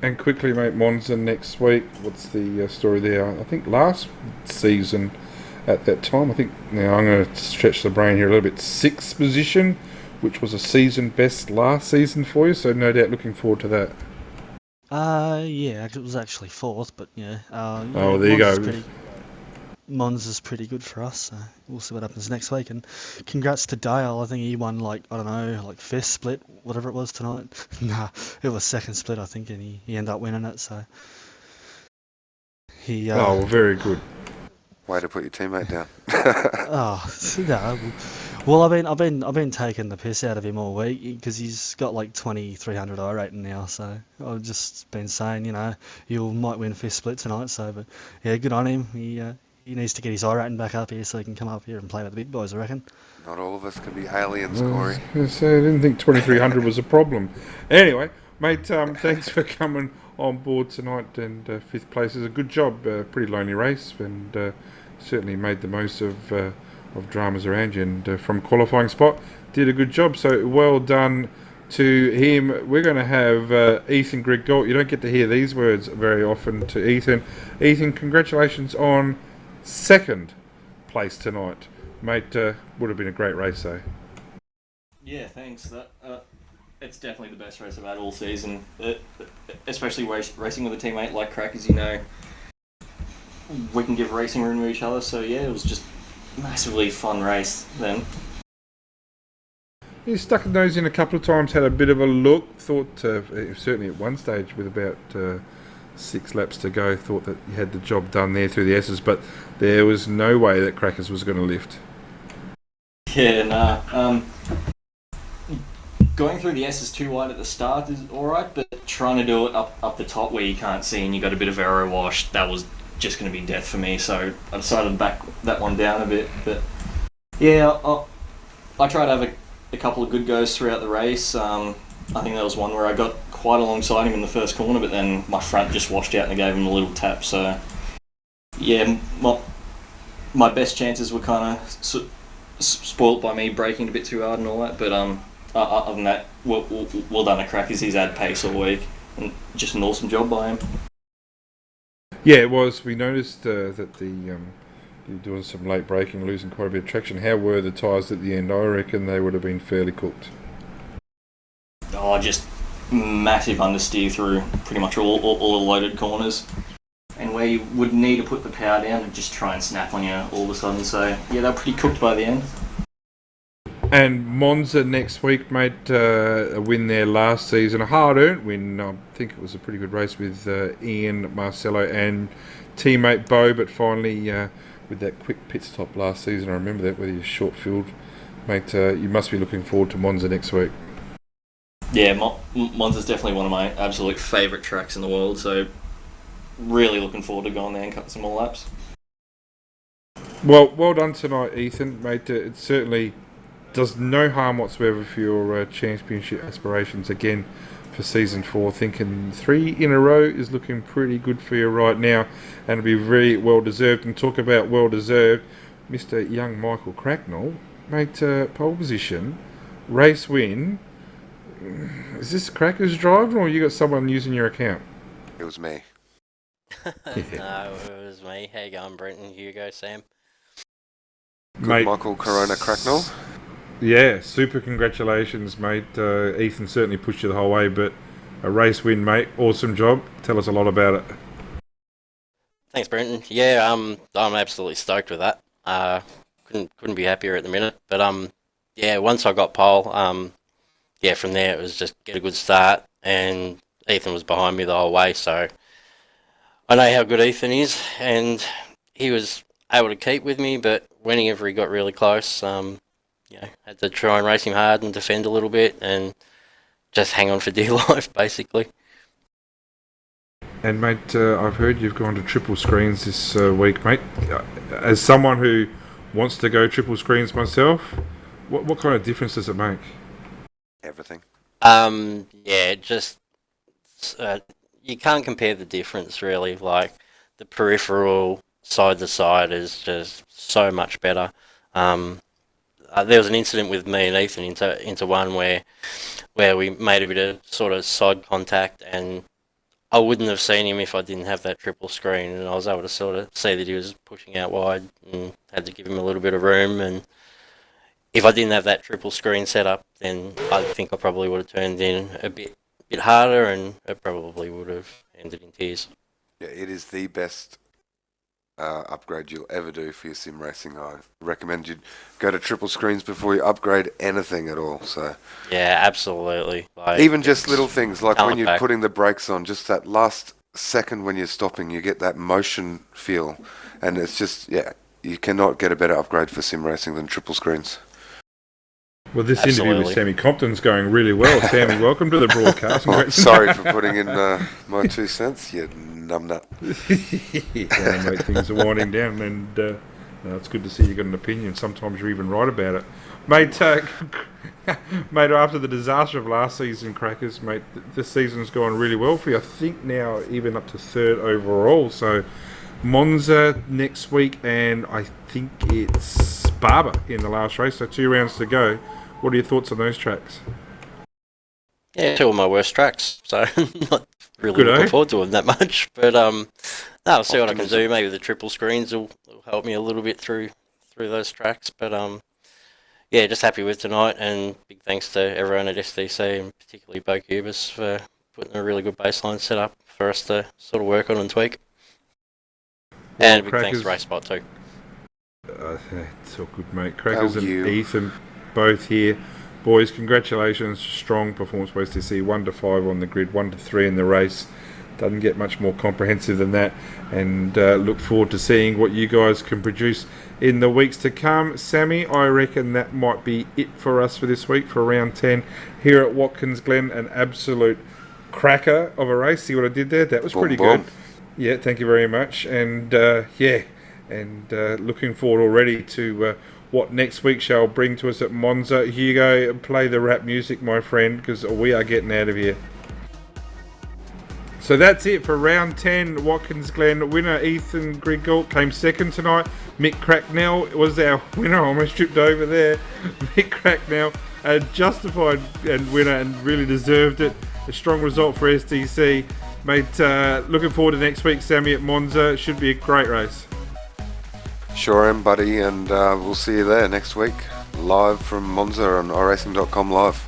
And quickly, mate, Monza next week. What's the story there? I think last season at that time, I think, now I'm going to stretch the brain here a little bit, 6th position, which was a season best last season for you, so no doubt looking forward to that. Yeah, it was actually 4th, but yeah. Oh, there you go. Monza's pretty good for us, so we'll see what happens next week. And congrats to Dale. I think he won, like, I don't know, like 5th split, whatever it was tonight. Nah, it was 2nd split, I think, and he ended up winning it, so he Oh, well, very good. Way to put your teammate down. no. Well, I've been taking the piss out of him all week because he's got like 2300 I rating now. So I've just been saying, you might win 5th split tonight. So, but yeah, good on him. He needs to get his I rating back up here so he can come up here and play with the big boys, I reckon. Not all of us can be aliens, I Corey. didn't think 2300 was a problem. Anyway, mate, thanks for coming on board tonight. And 5th place is a good job. Pretty lonely race, and certainly made the most of dramas around you. And from qualifying spot, did a good job. So well done to him. We're going to have Ethan Grigol. You don't get to hear these words very often to Ethan. Ethan, congratulations on 2nd place tonight. Mate, would have been a great race, though. Yeah, thanks. It's definitely the best race I've had all season. Especially racing with a teammate like Crackers, we can give racing room to each other. So yeah, it was just massively fun race then. He stuck his nose in a couple of times, had a bit of a look, thought, certainly at one stage with about 6 laps to go, thought that he had the job done there through the S's, but there was no way that Crackers was going to lift. Yeah, nah. Going through the S's too wide at the start is alright, but trying to do it up the top where you can't see and you got a bit of aero wash, that was just going to be death for me, so I decided to back that one down a bit. But yeah, I tried to have a couple of good goes throughout the race. I think there was one where I got quite alongside him in the first corner, but then my front just washed out and I gave him a little tap. So yeah, my best chances were kind of spoilt by me braking a bit too hard and all that. But other than that, well done to Crackers. He's had pace all week, and just an awesome job by him. Yeah, it was. We noticed that you're doing some late braking, losing quite a bit of traction. How were the tyres at the end? I reckon they would have been fairly cooked. Oh, just massive understeer through pretty much all the loaded corners. And where you would need to put the power down and just try and snap on you all of a sudden. So yeah, they were pretty cooked by the end. And Monza next week, mate, a win there last season, a hard-earned win. I think it was a pretty good race with Ian, Marcelo and teammate Bo, but finally with that quick pit stop last season, I remember that, with your short field. Mate, you must be looking forward to Monza next week. Yeah, Monza's definitely one of my absolute favourite tracks in the world, so really looking forward to going there and cutting some more laps. Well done tonight, Ethan, mate. It certainly does no harm whatsoever for your championship aspirations again for season 4. Thinking 3 in a row is looking pretty good for you right now, and it'll be very well deserved. And talk about well deserved, Mr. Young Michael Cracknell, mate, pole position, race win. Is this Crackers driving, or you got someone using your account? It was me. No, it was me. How you going, Brenton, Hugo, Sam? Good, Mate, Michael Corona Cracknell. yeah, super congratulations, mate. Ethan certainly pushed you the whole way, but a race win, mate. Awesome job. Tell us a lot about it. Thanks, Brenton. Yeah, I'm absolutely stoked with that. Couldn't be happier at the minute. But yeah, once I got pole, yeah, from there it was just get a good start, and Ethan was behind me the whole way, so I know how good Ethan is, and he was able to keep with me, but whenever he got really close, you know, had to try and race him hard and defend a little bit, and just hang on for dear life, basically. And mate, I've heard you've gone to triple screens this week, mate. As someone who wants to go triple screens myself, what kind of difference does it make? Everything. Yeah, just you can't compare the difference really. Like the peripheral side to side is just so much better. There was an incident with me and Ethan into one where we made a bit of sort of side contact, and I wouldn't have seen him if I didn't have that triple screen, and I was able to sort of see that he was pushing out wide and had to give him a little bit of room. And if I didn't have that triple screen set up, then I think I probably would have turned in a bit harder, and it probably would have ended in tears. Yeah, it is the best upgrade you'll ever do for your sim racing. I recommend you go to triple screens before you upgrade anything at all. So Yeah, absolutely. Like, even just little things like when talent you're back. putting the brakes on, just that last second when you're stopping, you get that motion feel, and it's just, yeah, you cannot get a better upgrade for sim racing than triple screens. Well, this interview with Sammy Compton's going really well. Sammy, welcome to the broadcast. Oh, sorry for putting in my 2 cents, you numbnut. Yeah, mate, things are winding down, and it's good to see you got an opinion. Sometimes you're even right about it. Mate, mate, after the disaster of last season, Crackers, mate, this season's gone really well for you. I think now even up to third overall. So Monza next week, and I think it's Barber in the last race. So 2 rounds to go. What are your thoughts on those tracks? Yeah, 2 of my worst tracks, so not really looking forward to them that much. But no, I'll see what I can do. Maybe the triple screens will help me a little bit through those tracks. But yeah, just happy with tonight, and big thanks to everyone at SDC, and particularly Bo Cubis for putting a really good baseline set up for us to sort of work on and tweak. And a big thanks to RaceSpot too. It's all good, mate. Crackers and Ethan both here. Boys, congratulations. Strong performance by SDC. 1 to 5 on the grid, 1 to 3 in the race. Doesn't get much more comprehensive than that. And look forward to seeing what you guys can produce in the weeks to come. Sammy, I reckon that might be it for us for this week for round 10 here at Watkins Glen. An absolute cracker of a race. See what I did there? That was pretty good. Yeah, thank you very much. And looking forward already to what next week shall bring to us at Monza. Hugo, play the rap music, my friend, because we are getting out of here. So that's it for round 10. Watkins Glen winner Ethan Griggle came second tonight. Mick Cracknell was our winner. I almost tripped over there. Mick Cracknell, a justified and winner, and really deserved it. A strong result for SDC. Mate, looking forward to next week, Sammy, at Monza. Should be a great race. Sure am, buddy, and we'll see you there next week, live from Monza on iRacing.com live.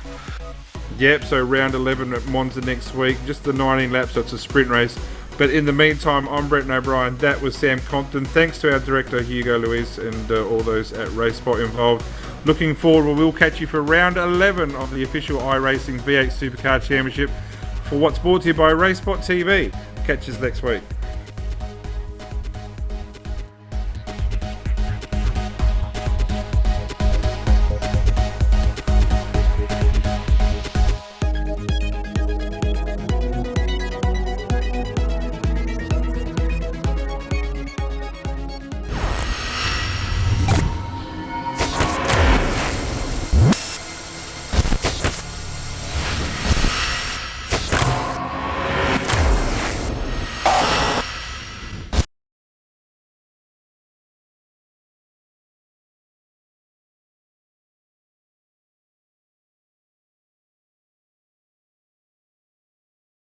Yep, so round 11 at Monza next week, just the 19 laps, so it's a sprint race. But in the meantime, I'm Brenton O'Brien, that was Sam Compton. Thanks to our director, Hugo Luis, and all those at RaceSpot involved. Looking forward, we'll catch you for round 11 of the official iRacing V8 Supercar Championship for what's brought to you by RaceSpot TV. Catch us next week.